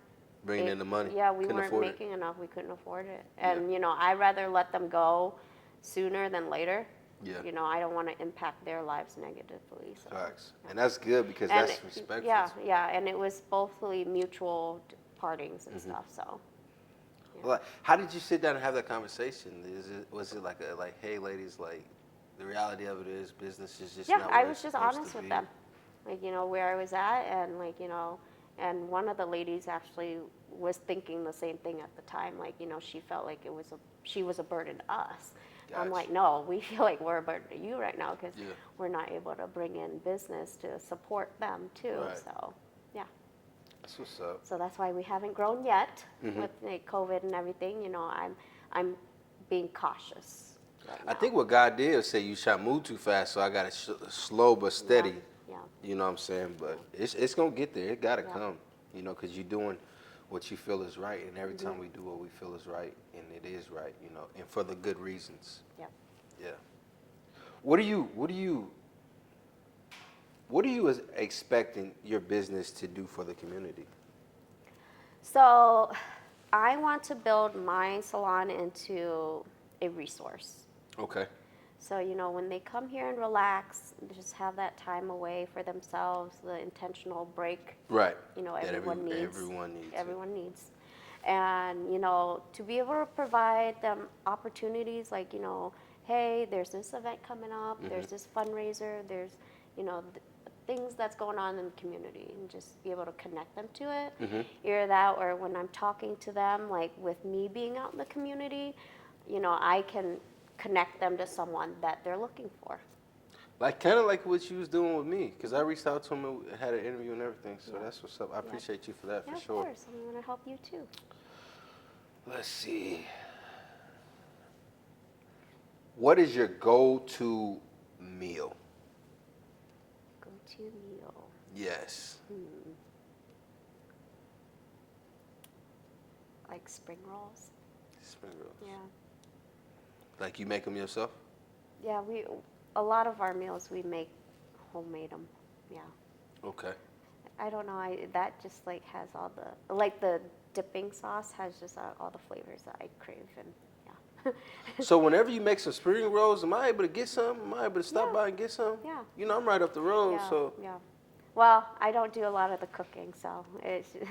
Bringing in the money. Yeah, we Couldn't weren't afford making enough. We couldn't afford it. And, I'd rather let them go sooner than later. Yeah. I don't want to impact their lives negatively. So. Facts. And that's good because And that's respectful. Yeah, and it was bothly mutual partings and stuff, so. Well, how did you sit down and have that conversation? Was it like hey ladies, like the reality of it is business is just Yeah, not I where was it's just supposed honest to with be? them. Like, where I was at and and one of the ladies actually was thinking the same thing at the time. Like, she felt like she was a burden to us. I'm Gotcha. like, no, we feel like we're a burden to you right now because Yeah. we're not able to bring in business to support them too. Right. So, yeah. That's what's up. So that's why we haven't grown yet with COVID and everything. I'm being cautious. Right I now. think what God did was say you try to move too fast, so I got to slow but steady. Yeah. You know what I'm saying? But it's gonna get there. It gotta come. You know, because you're doing what you feel is right, and every time we do what we feel is right, and it is right, you know, and for the good reasons. Yep. Yeah. What are you expecting your business to do for the community? So I want to build my salon into a resource. Okay. So, you know, when they come here and relax, just have that time away for themselves, the intentional break, Right. you know, That everyone needs. Everyone needs. Everyone needs. And, you know, to be able to provide them opportunities like, you know, hey, there's this event coming up, there's this fundraiser, there's, you know, things that's going on in the community, and just be able to connect them to it. Either that, or when I'm talking to them, like with me being out in the community, you know, I can connect them to someone that they're looking for. Like kind of like what you was doing with me, because I reached out to him and had an interview and everything. So that's what's up. I appreciate you for that, Yeah, for sure. of course. I'm going to help you too. Let's see. What is your go-to meal? Go-to meal. Yes. Like spring rolls. Spring rolls. Yeah. Like you make them yourself? Yeah, a lot of our meals we make homemade them. Yeah. Okay. I don't know. That just like has all the dipping sauce has just all the flavors that I crave, and yeah. So whenever you make some spring rolls, am I able to get some? Am I able to stop by and get some? Yeah. You know, I'm right up the road, Yeah. so. Yeah. Well, I don't do a lot of the cooking, so it's that's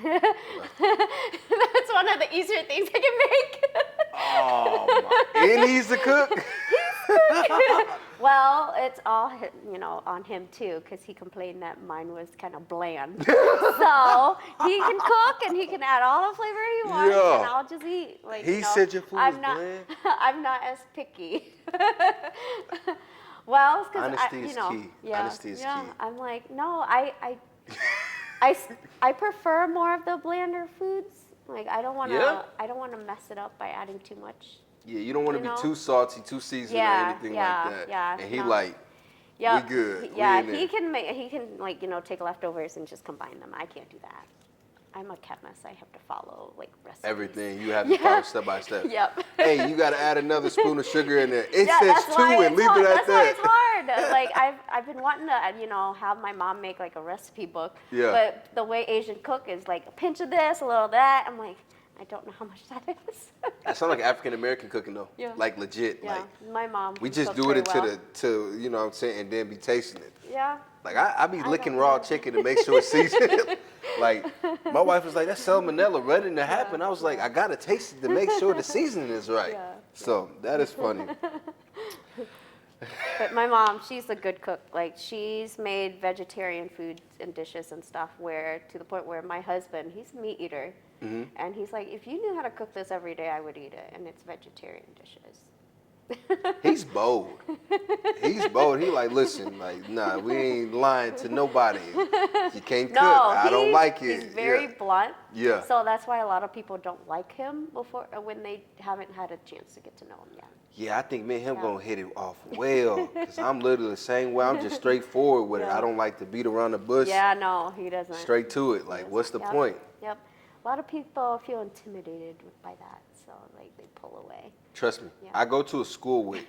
one of the easier things I can make. Oh my! And he's the cook. Well, it's all you know on him too, because he complained that mine was kind of bland. So he can cook and he can add all the flavor he wants, Yeah. and I'll just eat. Like He you know, said your food was I'm not, bland? I'm not as picky. Well, because Honesty you is know, key. yeah, Honesty is yeah. key. I'm like, no, I prefer more of the blander foods. Like I don't want to Yeah? I don't want to mess it up by adding too much. Yeah, you don't want to You be know? too salty, too seasoned, Yeah, or anything yeah, like that. yeah, And he no. like, Yep. we good. Yeah, we in he there. can like, you know, take leftovers and just combine them. I can't do that. I'm a chemist. I have to follow like recipes. Everything you have to follow step by step. Yep. Hey, you got to add another spoon of sugar in there. It Yeah, says that's 2 why and it's leave hard. it at That's why that. it's hard. Like I've been wanting to, you know, have my mom make like a recipe book. Yeah. But the way Asian cook is like a pinch of this, a little of that. I'm like, I don't know how much that is. That sounds like African American cooking though. Yeah. Like legit. Yeah, Like my mom. we can just cook do it very into well. to you know what I'm saying, and then be tasting it. Yeah. Like I be I licking don't raw know. chicken to make sure it's seasoned. Like my wife was like, "That's salmonella ready to happen." I was like, "I gotta taste it to make sure the seasoning is right." Yeah, So that is funny. But my mom, she's a good cook. Like she's made vegetarian foods and dishes and stuff where to the point where my husband, he's a meat eater. And he's like, if you knew how to cook this every day, I would eat it. And it's vegetarian dishes. He's bold. He's bold. He like, listen, like, nah, we ain't lying to nobody. You can't cook. I don't like it. He's very blunt. Yeah. So that's why a lot of people don't like him when they haven't had a chance to get to know him yet. Yeah, I think me and him gonna hit it off well, because I'm literally the same way. I'm just straightforward with it. I don't like to beat around the bush. Yeah, no, he doesn't. Straight to it. Like, what's the Yep. point? Yep. A lot of people feel intimidated by that, so like they pull away. Trust me. Yeah. I go to a school with,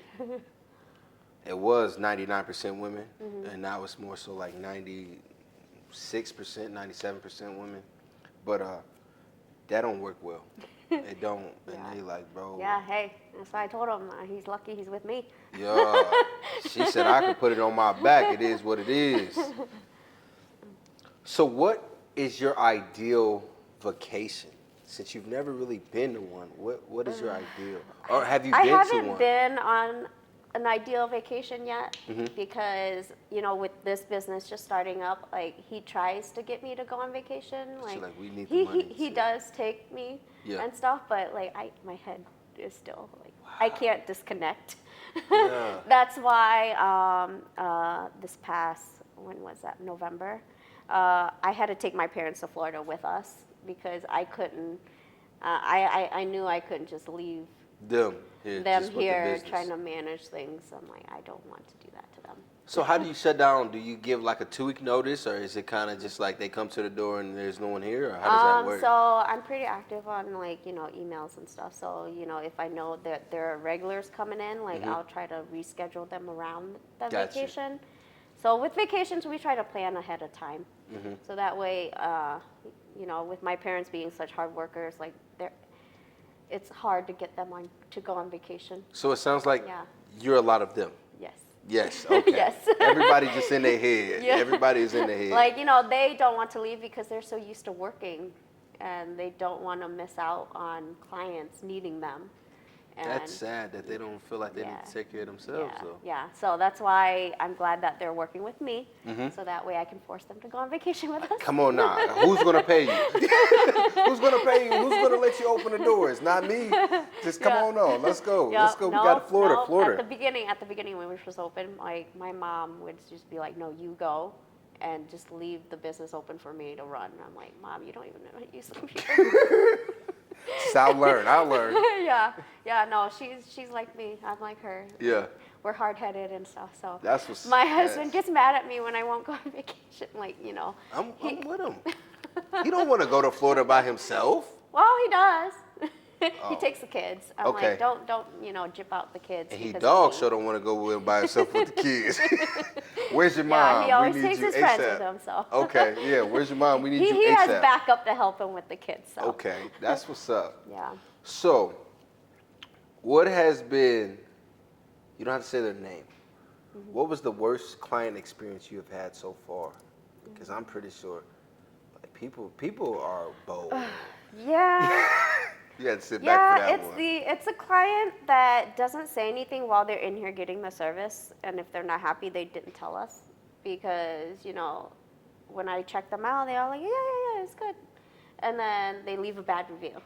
it was 99% women, and now it's more so like 96%, 97% women. But that don't work well. It don't. And they like, bro. Yeah, hey, that's why I told him he's lucky he's with me. Yeah. She said I could put it on my back. It is what it is. So what is your ideal vacation? Since you've never really been to one, what is your ideal? Or have you been to one? I haven't been on an ideal vacation yet because, you know, with this business just starting up, like he tries to get me to go on vacation. Like, we need the money he to- does take me and stuff, but like my head is still like I can't disconnect. Yeah. That's why this past, when was that, November, I had to take my parents to Florida with us because I couldn't, I knew I couldn't just leave them here, them just with the here business. trying to manage things. I'm like, I don't want to do that to them. So how do you shut down? Do you give like a 2-week notice, or is it kind of just like they come to the door and there's no one here, or how does that work? So I'm pretty active on like, emails and stuff. So, if I know that there are regulars coming in, like I'll try to reschedule them around the Gotcha. vacation. So with vacations, we try to plan ahead of time. So that way, with my parents being such hard workers, like it's hard to get them to go on vacation. So it sounds like Yeah. you're a lot of them. Yes. Yes. Okay. Yes. Everybody just in their head. Yeah. Everybody is in their head. Like, they don't want to leave because they're so used to working and they don't want to miss out on clients needing them. And That's sad that they don't feel like they need to take care of themselves. yeah, Though. yeah. So that's why I'm glad that they're working with me, so that way I can force them to go on vacation with us. Come on now. Who's going to pay you? Who's going to pay you? Who's going to let you open the doors? Not me. Just come on. Let's go. Yeah, Let's go. no, We got Florida. no. Florida. At the beginning when we first opened, like my mom would just be like, "No, you go, and just leave the business open for me to run." And I'm like, "Mom, you don't even know how to use the computer." So I'll learn. yeah. No, she's like me. I'm like her. Yeah. We're hard-headed and stuff. So That's what's. my husband gets mad at me when I won't go on vacation. Like, I'm with him. He don't want to go to Florida by himself. Well, he does. He Oh. takes the kids. I'm Okay. like, don't jip out the kids. And he because dog of me. sure don't want to go with by himself with the kids. Where's your Yeah, mom? he always we need takes you his friends ASAP. with him. So. Okay, yeah. Where's your mom? We need you He ASAP. has backup to help him with the kids. So. Okay, that's what's up. Yeah. So, what has been? You don't have to say their name. What was the worst client experience you have had so far? Because I'm pretty sure, like people are bold. Yeah. You had to sit back for Yeah, that one. it's a client that doesn't say anything while they're in here getting the service, and if they're not happy, they didn't tell us because when I check them out, they're all like, yeah, it's good, and then they leave a bad review.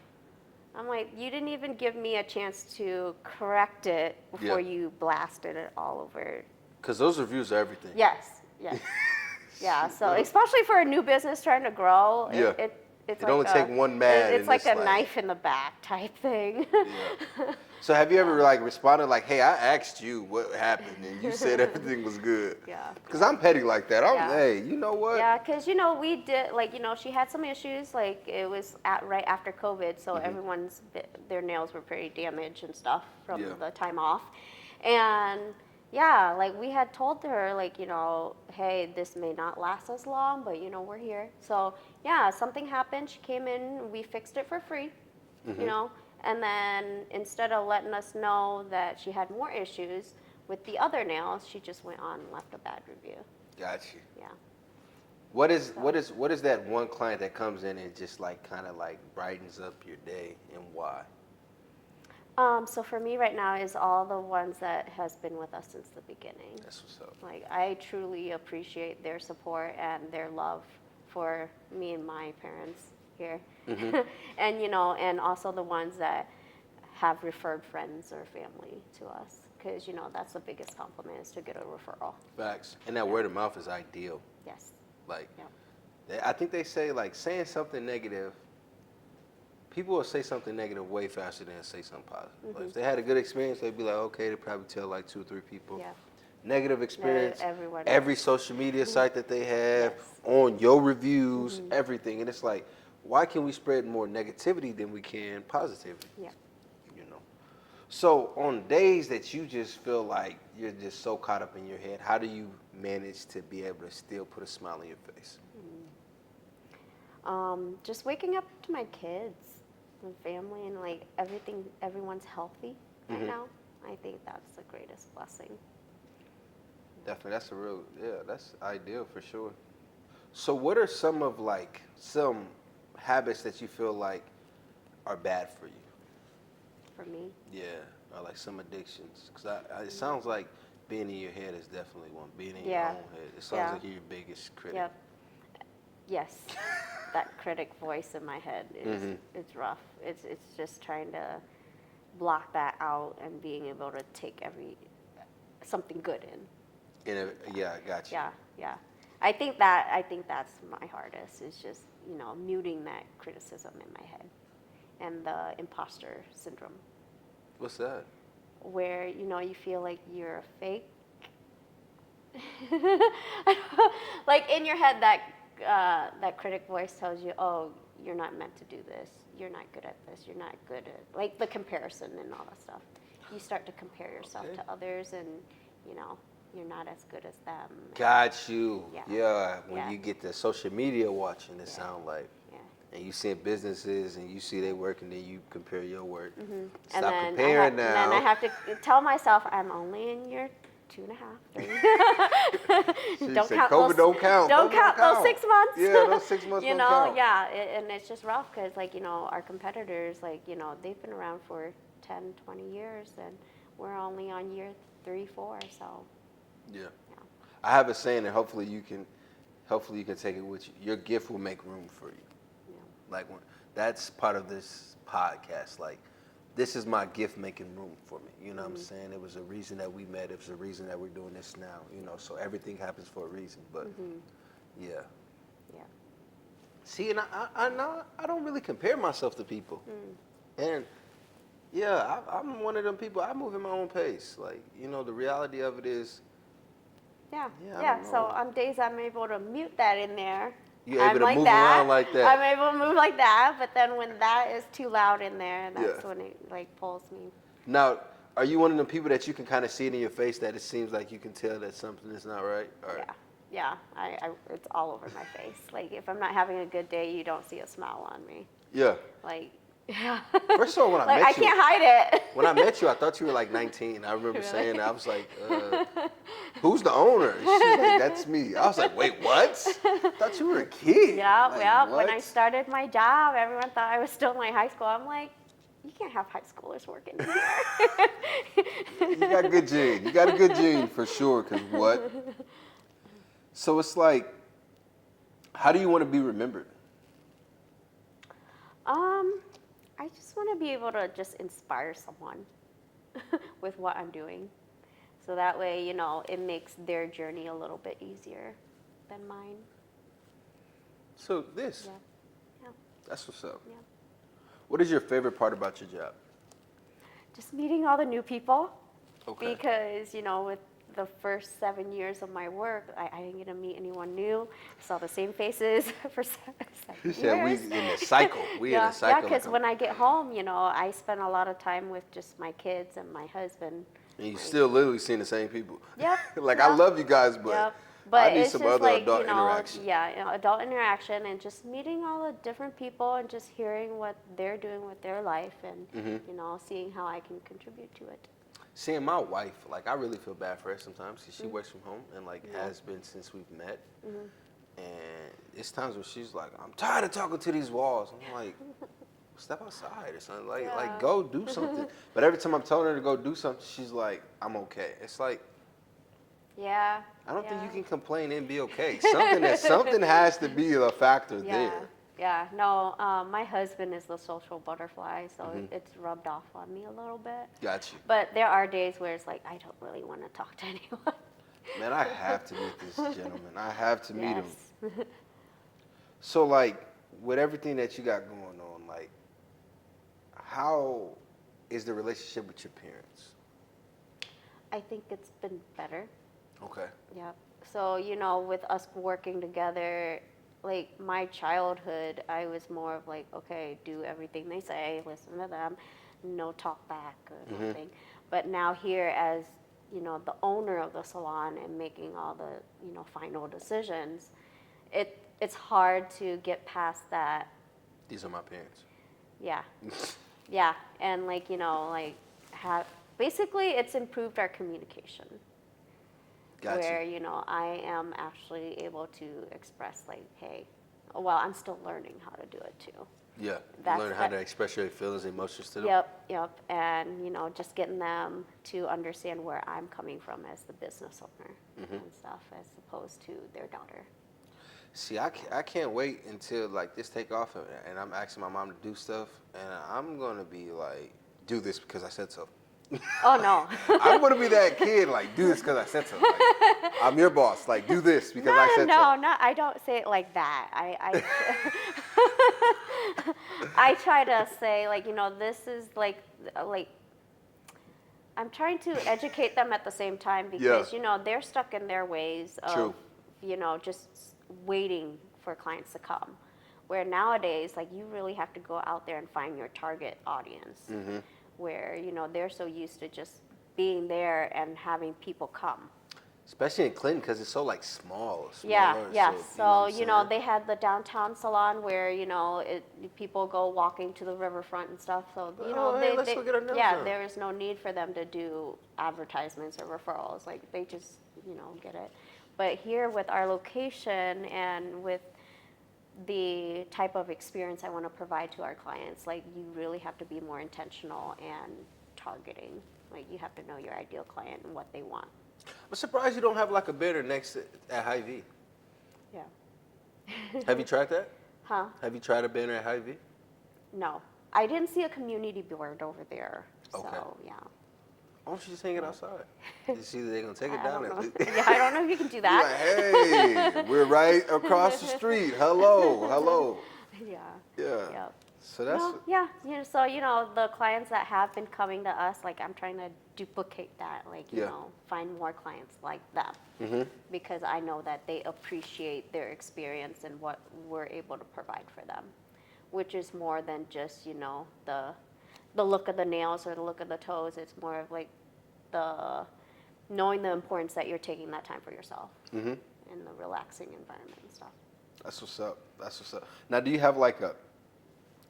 I'm like, you didn't even give me a chance to correct it before you blasted it all over. Because those reviews are everything. Yes. Yeah. So especially for a new business trying to grow, Yeah. It's It like only take one man It's and like it's a knife in the back type thing. Yeah. So have you ever like responded like, hey, I asked you what happened and you said everything was good? Yeah. Because I'm petty like that. Yeah. Hey, you know what? Yeah, because we did she had some issues. Like it was right after COVID, so their nails were pretty damaged and stuff from the time off, and yeah, like we had told her hey, this may not last as long, but we're here. So yeah, something happened. She came in, we fixed it for free, and then instead of letting us know that she had more issues with the other nails, she just went on and left a bad review. Got you. Yeah. What is that one client that comes in and just like kind of like brightens up your day, and why? So for me right now is all the ones that has been with us since the beginning. That's what's up. Like I truly appreciate their support and their love for me and my parents here. And and also the ones that have referred friends or family to us, because that's the biggest compliment, is to get a referral. Facts. And that word of mouth is ideal. Yes. Like, Yep. I think they say like saying something negative. People will say something negative way faster than say something positive. Like if they had a good experience, they'd be like, okay, they probably tell like 2 or 3 people. Yeah. Negative experience, everyone every social media site that they have, on your reviews, everything. And it's like, why can we spread more negativity than we can positivity? Yeah. So on days that you just feel like you're just so caught up in your head, how do you manage to be able to still put a smile on your face? Just waking up to my kids and family, and like everyone's healthy right now. I think that's the greatest blessing. Definitely, that's ideal for sure. So what are some of like some habits that you feel like are bad for you? For me. Yeah, or like some addictions. Because it sounds like being in your head is definitely one. Being in your own head. It sounds like you're your biggest critic. Yep. Yes. That critic voice in my head is it's rough. It's just trying to block that out and being able to take something good in. Yeah, I got you. Yeah. I think that's my hardest, is just, muting that criticism in my head and the imposter syndrome. What's that? Where, you feel like you're a fake Like in your head, that critic voice tells you, oh, you're not meant to do this. You're not good at this. You're not good at, like, the comparison and all that stuff. You start to compare yourself to others, and you know you're not as good as them. Got you. Yeah. Yeah. When Yeah. you get the social media watching, it sound like. Yeah. And you see businesses and you see they work and then you compare your work. And Stop then comparing And then I now. have to tell myself I'm only in year 2.5, 3. She Don't said, count COVID those. don't count. Don't COVID count those 6 months. Yeah, those 6 months You don't know, count. yeah, and it's just rough because, like, you know, our competitors, like, you know, they've been around for 10, 20 years, and we're only on year 3, 4. So. Yeah. Yeah. I have a saying, and hopefully you can take it with you. Your gift will make room for you. Yeah. Like that's part of this podcast. Like, this is my gift making room for me. You know what I'm saying? It was a reason that we met. It was a reason that we're doing this now. You know, so everything happens for a reason. But yeah. Yeah. See, and I don't really compare myself to people. And yeah, I'm one of them people. I move at my own pace. Like, you know, the reality of it is. Yeah. Yeah, I Yeah. don't So know. on days I'm able to mute that in there. You're I'm able to like move that. around like that. I'm able to move like that, but then when that is too loud in there, that's Yeah. when it like pulls me. Now, are you one of the people that you can kind of see it in your face that it seems like you can tell that something is not right? Or, Yeah. Yeah. It's all over my face. Like if I'm not having a good day, you don't see a smile on me. Yeah. Like. Yeah. First of all, when I like met I you, can't hide it. when I met you, I thought you were like 19. I remember Really? saying that. I was like, who's the owner? She's like, that's me. I was like, wait, what? I thought you were a kid. Yeah, Like, yeah. what? When I started my job, everyone thought I was still in like high school. I'm like, you can't have high schoolers working in here. You got a good gene. You got a good gene for sure, because what? So it's like, how do you want to be remembered? I just want to be able to just inspire someone with what I'm doing. So that way, you know, it makes their journey a little bit easier than mine. So this, Yeah. Yeah. that's what's up. Yeah. What is your favorite part about your job? Just meeting all the new people. Okay. Because, you know, with the first 7 years of my work, I didn't get to meet anyone new. Saw the same faces for 7 You years. said we in a cycle. We in a cycle. Yeah, because when I get home, you know, I spend a lot of time with just my kids and my husband. And you still literally seeing the same people. Yep. Like, I yep, love you guys, but yep. I But need it's some just other like, adult you know, interaction. yeah, you know, adult interaction and just meeting all the different people and just hearing what they're doing with their life and, you know, seeing how I can contribute to it. Seeing my wife, like, I really feel bad for her sometimes because she works from home and, like, has been since we've met. And it's times where she's like, I'm tired of talking to these walls. I'm like, step outside or something. Like go do something. But every time I'm telling her to go do something, she's like, I'm okay. It's like, Yeah. I don't think yeah. you can complain and be okay. Something has to be a factor there. Yeah, no, my husband is the social butterfly, so it's rubbed off on me a little bit. Got you. But there are days where it's like, I don't really want to talk to anyone. Man, I have to meet this gentleman. I have to meet him. Yes. So, like, with everything that you got going on, like, how is the relationship with your parents? I think it's been better. Okay. Yep. So, you know, with us working together, like my childhood, I was more of like, okay, do everything they say, listen to them, no talk back or nothing. But now here as, you know, the owner of the salon and making all the, you know, final decisions, it's hard to get past that. These are my parents. Yeah. Yeah. And like, you know, like basically it's improved our communication. Got Where, you. you know, I am actually able to express like, hey, well, I'm still learning how to do it too. Yeah. That's You learn how to express your feelings and emotions to them. Yep. And, you know, just getting them to understand where I'm coming from as the business owner and stuff, as opposed to their daughter. See, I can't wait until, like, this take off and I'm asking my mom to do stuff and I'm going to be like, do this because I said so. Oh, no. I'm going to be that kid, like, do this because I said so. Like, I'm your boss. Like, do this because I said so. No, I don't say it like that. I try to say, like, you know, this is like I'm trying to educate them at the same time because, you know, they're stuck in their ways of, True. you know, just waiting for clients to come. Where nowadays, like, you really have to go out there and find your target audience. Where, you know, they're so used to just being there and having people come. Especially in Clinton, because it's so like small. Yeah, Smaller, yeah. So, So, you you know, know, they had the downtown salon where, you know, people go walking to the riverfront and stuff. So, you know, hey, let's go get our nails yeah, done. there is no need for them to do advertisements or referrals. Like, they just, you know, get it. But here with our location and with the type of experience I want to provide to our clients, like, you really have to be more intentional and targeting. Like, you have to know your ideal client and what they want. I'm surprised you don't have like a banner next at Hy-Vee. Yeah. Have you tried that? Huh? Have you tried a banner at Hy-Vee? No. I didn't see a community board over there. Okay. So, yeah. Why don't you just hang it outside? You see that they're gonna take it down. Yeah, I don't know if you can do that. Like, hey, we're right across the street. Hello, hello. Yeah. Yeah. Yeah. So that's No, yeah. You know, so, you know, the clients that have been coming to us, like, I'm trying to duplicate that, like, you Yeah. know, find more clients like them. Because I know that they appreciate their experience and what we're able to provide for them, which is more than just, you know, the look of the nails or the look of the toes. It's more of like the knowing the importance that you're taking that time for yourself in the relaxing environment and stuff. That's what's up. That's what's up. Now, do you have like a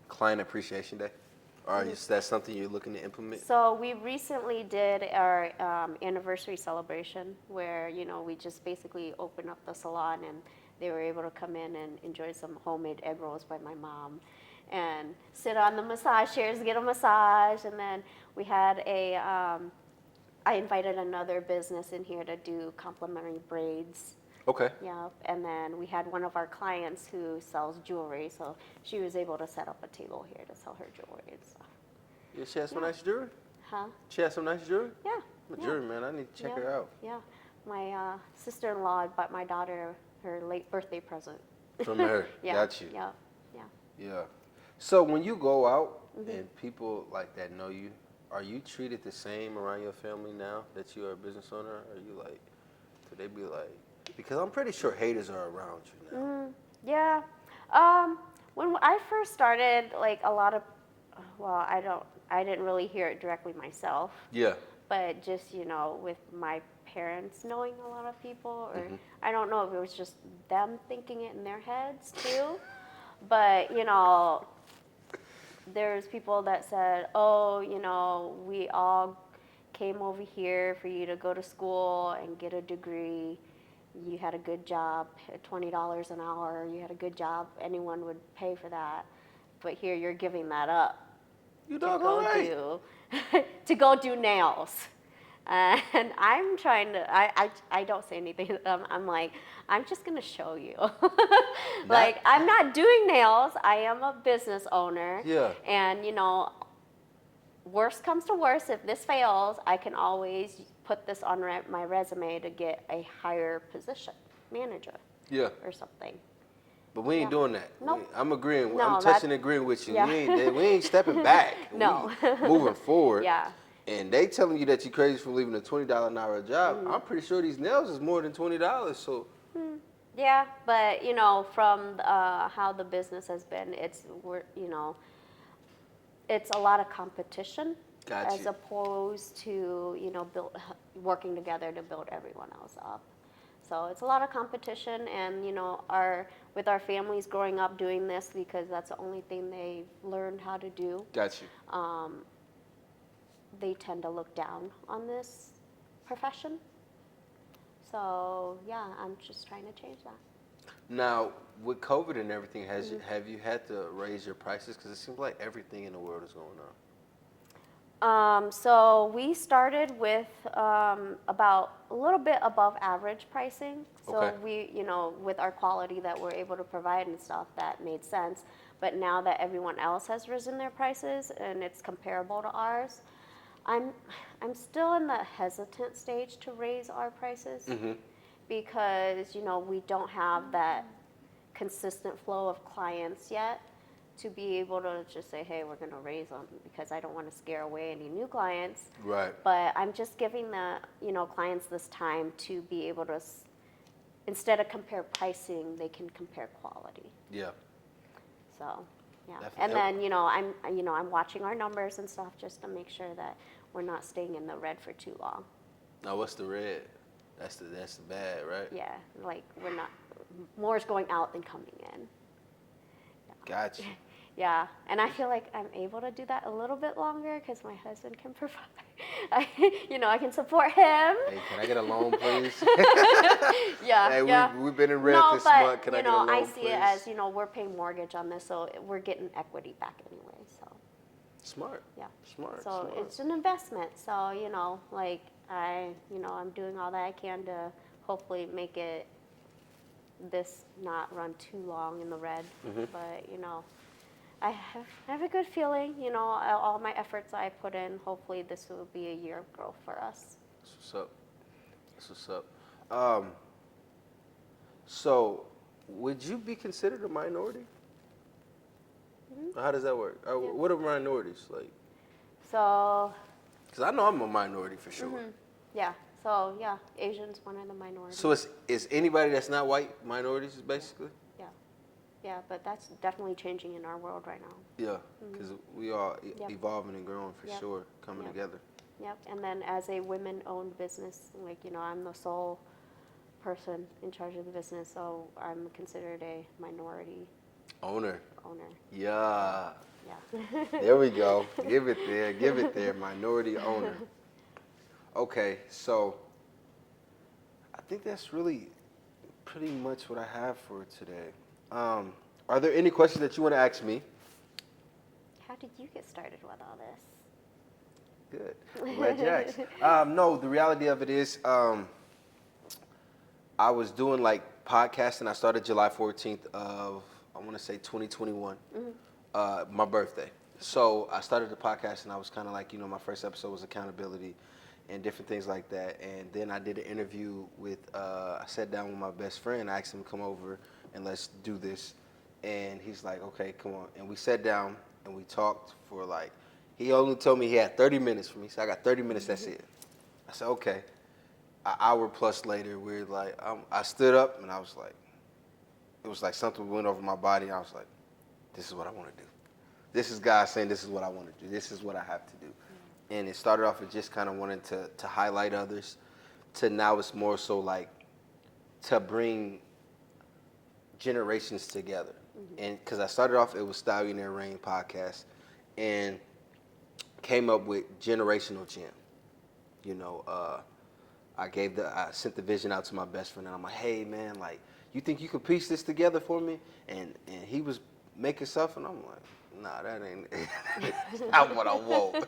client appreciation day, or is that something you're looking to implement? So we recently did our anniversary celebration where, you know, we just basically opened up the salon and they were able to come in and enjoy some homemade egg rolls by my mom and sit on the massage chairs, get a massage. And then we had I invited another business in here to do complimentary braids. Okay. Yeah, and then we had one of our clients who sells jewelry, so she was able to set up a table here to sell her jewelry and stuff. Yeah, she has some nice jewelry. Huh? She has some nice jewelry. Yeah. I'm a yeah. jewelry man. I need to check yeah. her out. Yeah, my sister-in-law bought my daughter her late birthday present. From her. Yeah. Got you. Yeah. Yeah. Yeah. So when you go out and people like that know you, are you treated the same around your family now that you are a business owner? Are you like, could they be like, because I'm pretty sure haters are around you now. Yeah. When I first started, like a lot of, well, I didn't really hear it directly myself. Yeah. But just, you know, with my parents knowing a lot of people, or I don't know if it was just them thinking it in their heads too. But, you know, there's people that said, oh, you know, we all came over here for you to go to school and get a degree. You had a good job, $20 an hour, you had a good job, anyone would pay for that. But here you're giving that up You to doggone go right. to go do nails. And I'm trying to, I don't say anything. I'm like, I'm just going to show you. Like, I'm not doing nails. I am a business owner. Yeah. And, you know, worst comes to worst, if this fails, I can always put this on my resume to get a higher position, manager Yeah. or something. But we ain't doing that. Nope. I'm agreeing. No, I'm touching and agreeing with you. yeah. We ain't stepping back. No. We moving forward. Yeah. And they telling you that you're crazy for leaving a $20 an hour job. I'm pretty sure these nails is more than $20. So. Yeah, but you know, from how the business has been, you know, it's a lot of competition Got as you. opposed to, you know, working together to build everyone else up. So it's a lot of competition, and you know, with our families growing up doing this because that's the only thing they learned how to do. Got you. They tend to look down on this profession. So yeah, I'm just trying to change that. Now, with COVID and everything, have you had to raise your prices? Because it seems like everything in the world is going up. So we started with about a little bit above average pricing. So Okay. we, you know, with our quality that we're able to provide and stuff, that made sense. But now that everyone else has risen their prices and it's comparable to ours, I'm still in the hesitant stage to raise our prices because, you know, we don't have that consistent flow of clients yet to be able to just say, hey, we're going to raise them because I don't want to scare away any new clients. Right. But I'm just giving the, clients this time to be able to, instead of compare pricing, they can compare quality. Yeah. So, yeah. Definitely. And then, I'm watching our numbers and stuff just to make sure that we're not staying in the red for too long. Now, what's the red? That's the bad, right? Yeah, like we're not, more is going out than coming in. Gotcha. Yeah, and I feel like I'm able to do that a little bit longer because my husband can provide. I can support him. Hey, can I get a loan, please? Yeah, Hey, yeah. we've been in red No, this but, month. Can I get a loan, I please? see it as, we're paying mortgage on this, so we're getting equity back anyway, so. Smart. Yeah. Smart. So smart. it's an investment, so, I'm doing all that I can to hopefully make it, this not run too long in the red, but, I have a good feeling, all my efforts I put in, hopefully this will be a year of growth for us. That's what's up. That's what's up. So, would you be considered a minority? How does that work? What are minorities like? So, Because I know I'm a minority for sure. Asian's one of the minorities. So is anybody that's not white minorities basically? Yeah, but that's definitely changing in our world right now. Yeah, because we are Yep. evolving and growing for Yep. sure, coming Yep. together. Yep, and then as a women-owned business, I'm the sole person in charge of the business, so I'm considered a minority Owner. owner. Yeah. Yeah. There we go. Give it there. Give it there. Minority owner. Okay, so I think that's really pretty much what I have for today. Are there any questions that you want to ask me? How did you get started with all this? Good. I'm glad you asked. No, the reality of it is I was doing like podcasting. I started July 14th of, I want to say 2021, my birthday. So I started the podcast and I was kind of like, my first episode was accountability and different things like that. And then I did an interview with, I sat down with my best friend. I asked him to come over and let's do this. And he's like, okay, come on. And we sat down and we talked for like, he only told me he had 30 minutes for me. So I got 30 minutes, that's it. I said, okay. An hour plus later, we're like, I stood up and I was like, it was like something went over my body. And I was like, this is what I want to do. This is God saying this is what I want to do. This is what I have to do. And it started off with just kind of wanting to highlight others, to now it's more so like to bring generations together. And because I started off, it was Stallionaire Reign podcast and came up with Generational Gem. I sent the vision out to my best friend and I'm like, hey man, like, you think you could piece this together for me? And he was making stuff and I'm like, nah, that ain't not what I want.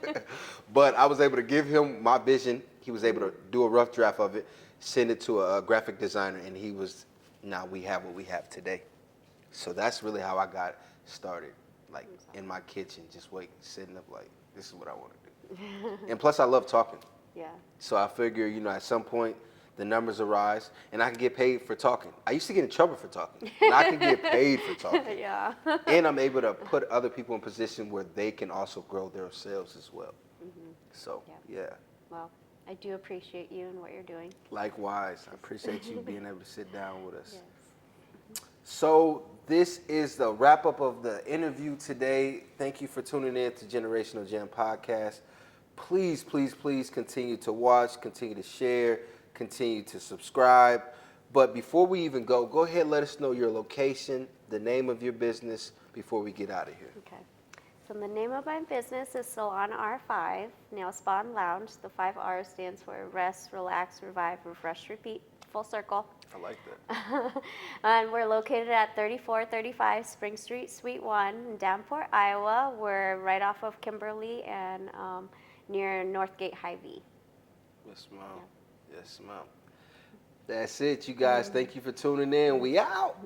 But I was able to give him my vision. He was able to do a rough draft of it, send it to a graphic designer, and now we have what we have today. So that's really how I got started, like in my kitchen, just sitting up like, this is what I want to do. And plus I love talking. Yeah. So I figure, at some point the numbers will rise and I can get paid for talking. I used to get in trouble for talking. And I can get paid for talking. Yeah. And I'm able to put other people in position where they can also grow their sales as well. So, yeah. Well, I do appreciate you and what you're doing. Likewise. I appreciate you being able to sit down with us. Yes. So this is the wrap up of the interview today. Thank you for tuning in to Generational Gem Podcast. Please, please, please continue to watch, continue to share, continue to subscribe. But before we even go ahead and let us know your location, the name of your business before we get out of here. Okay. So the name of my business is Salon R5, Nail Spa and Lounge. The 5 R's stands for rest, relax, revive, refresh, repeat, full circle. I like that. And we're located at 3435 Spring Street, Suite 1 in Davenport, Iowa. We're right off of Kimberly and near Northgate Hy-Vee. Yes, ma'am. Yes, ma'am. That's it, you guys. Thank you for tuning in. We out.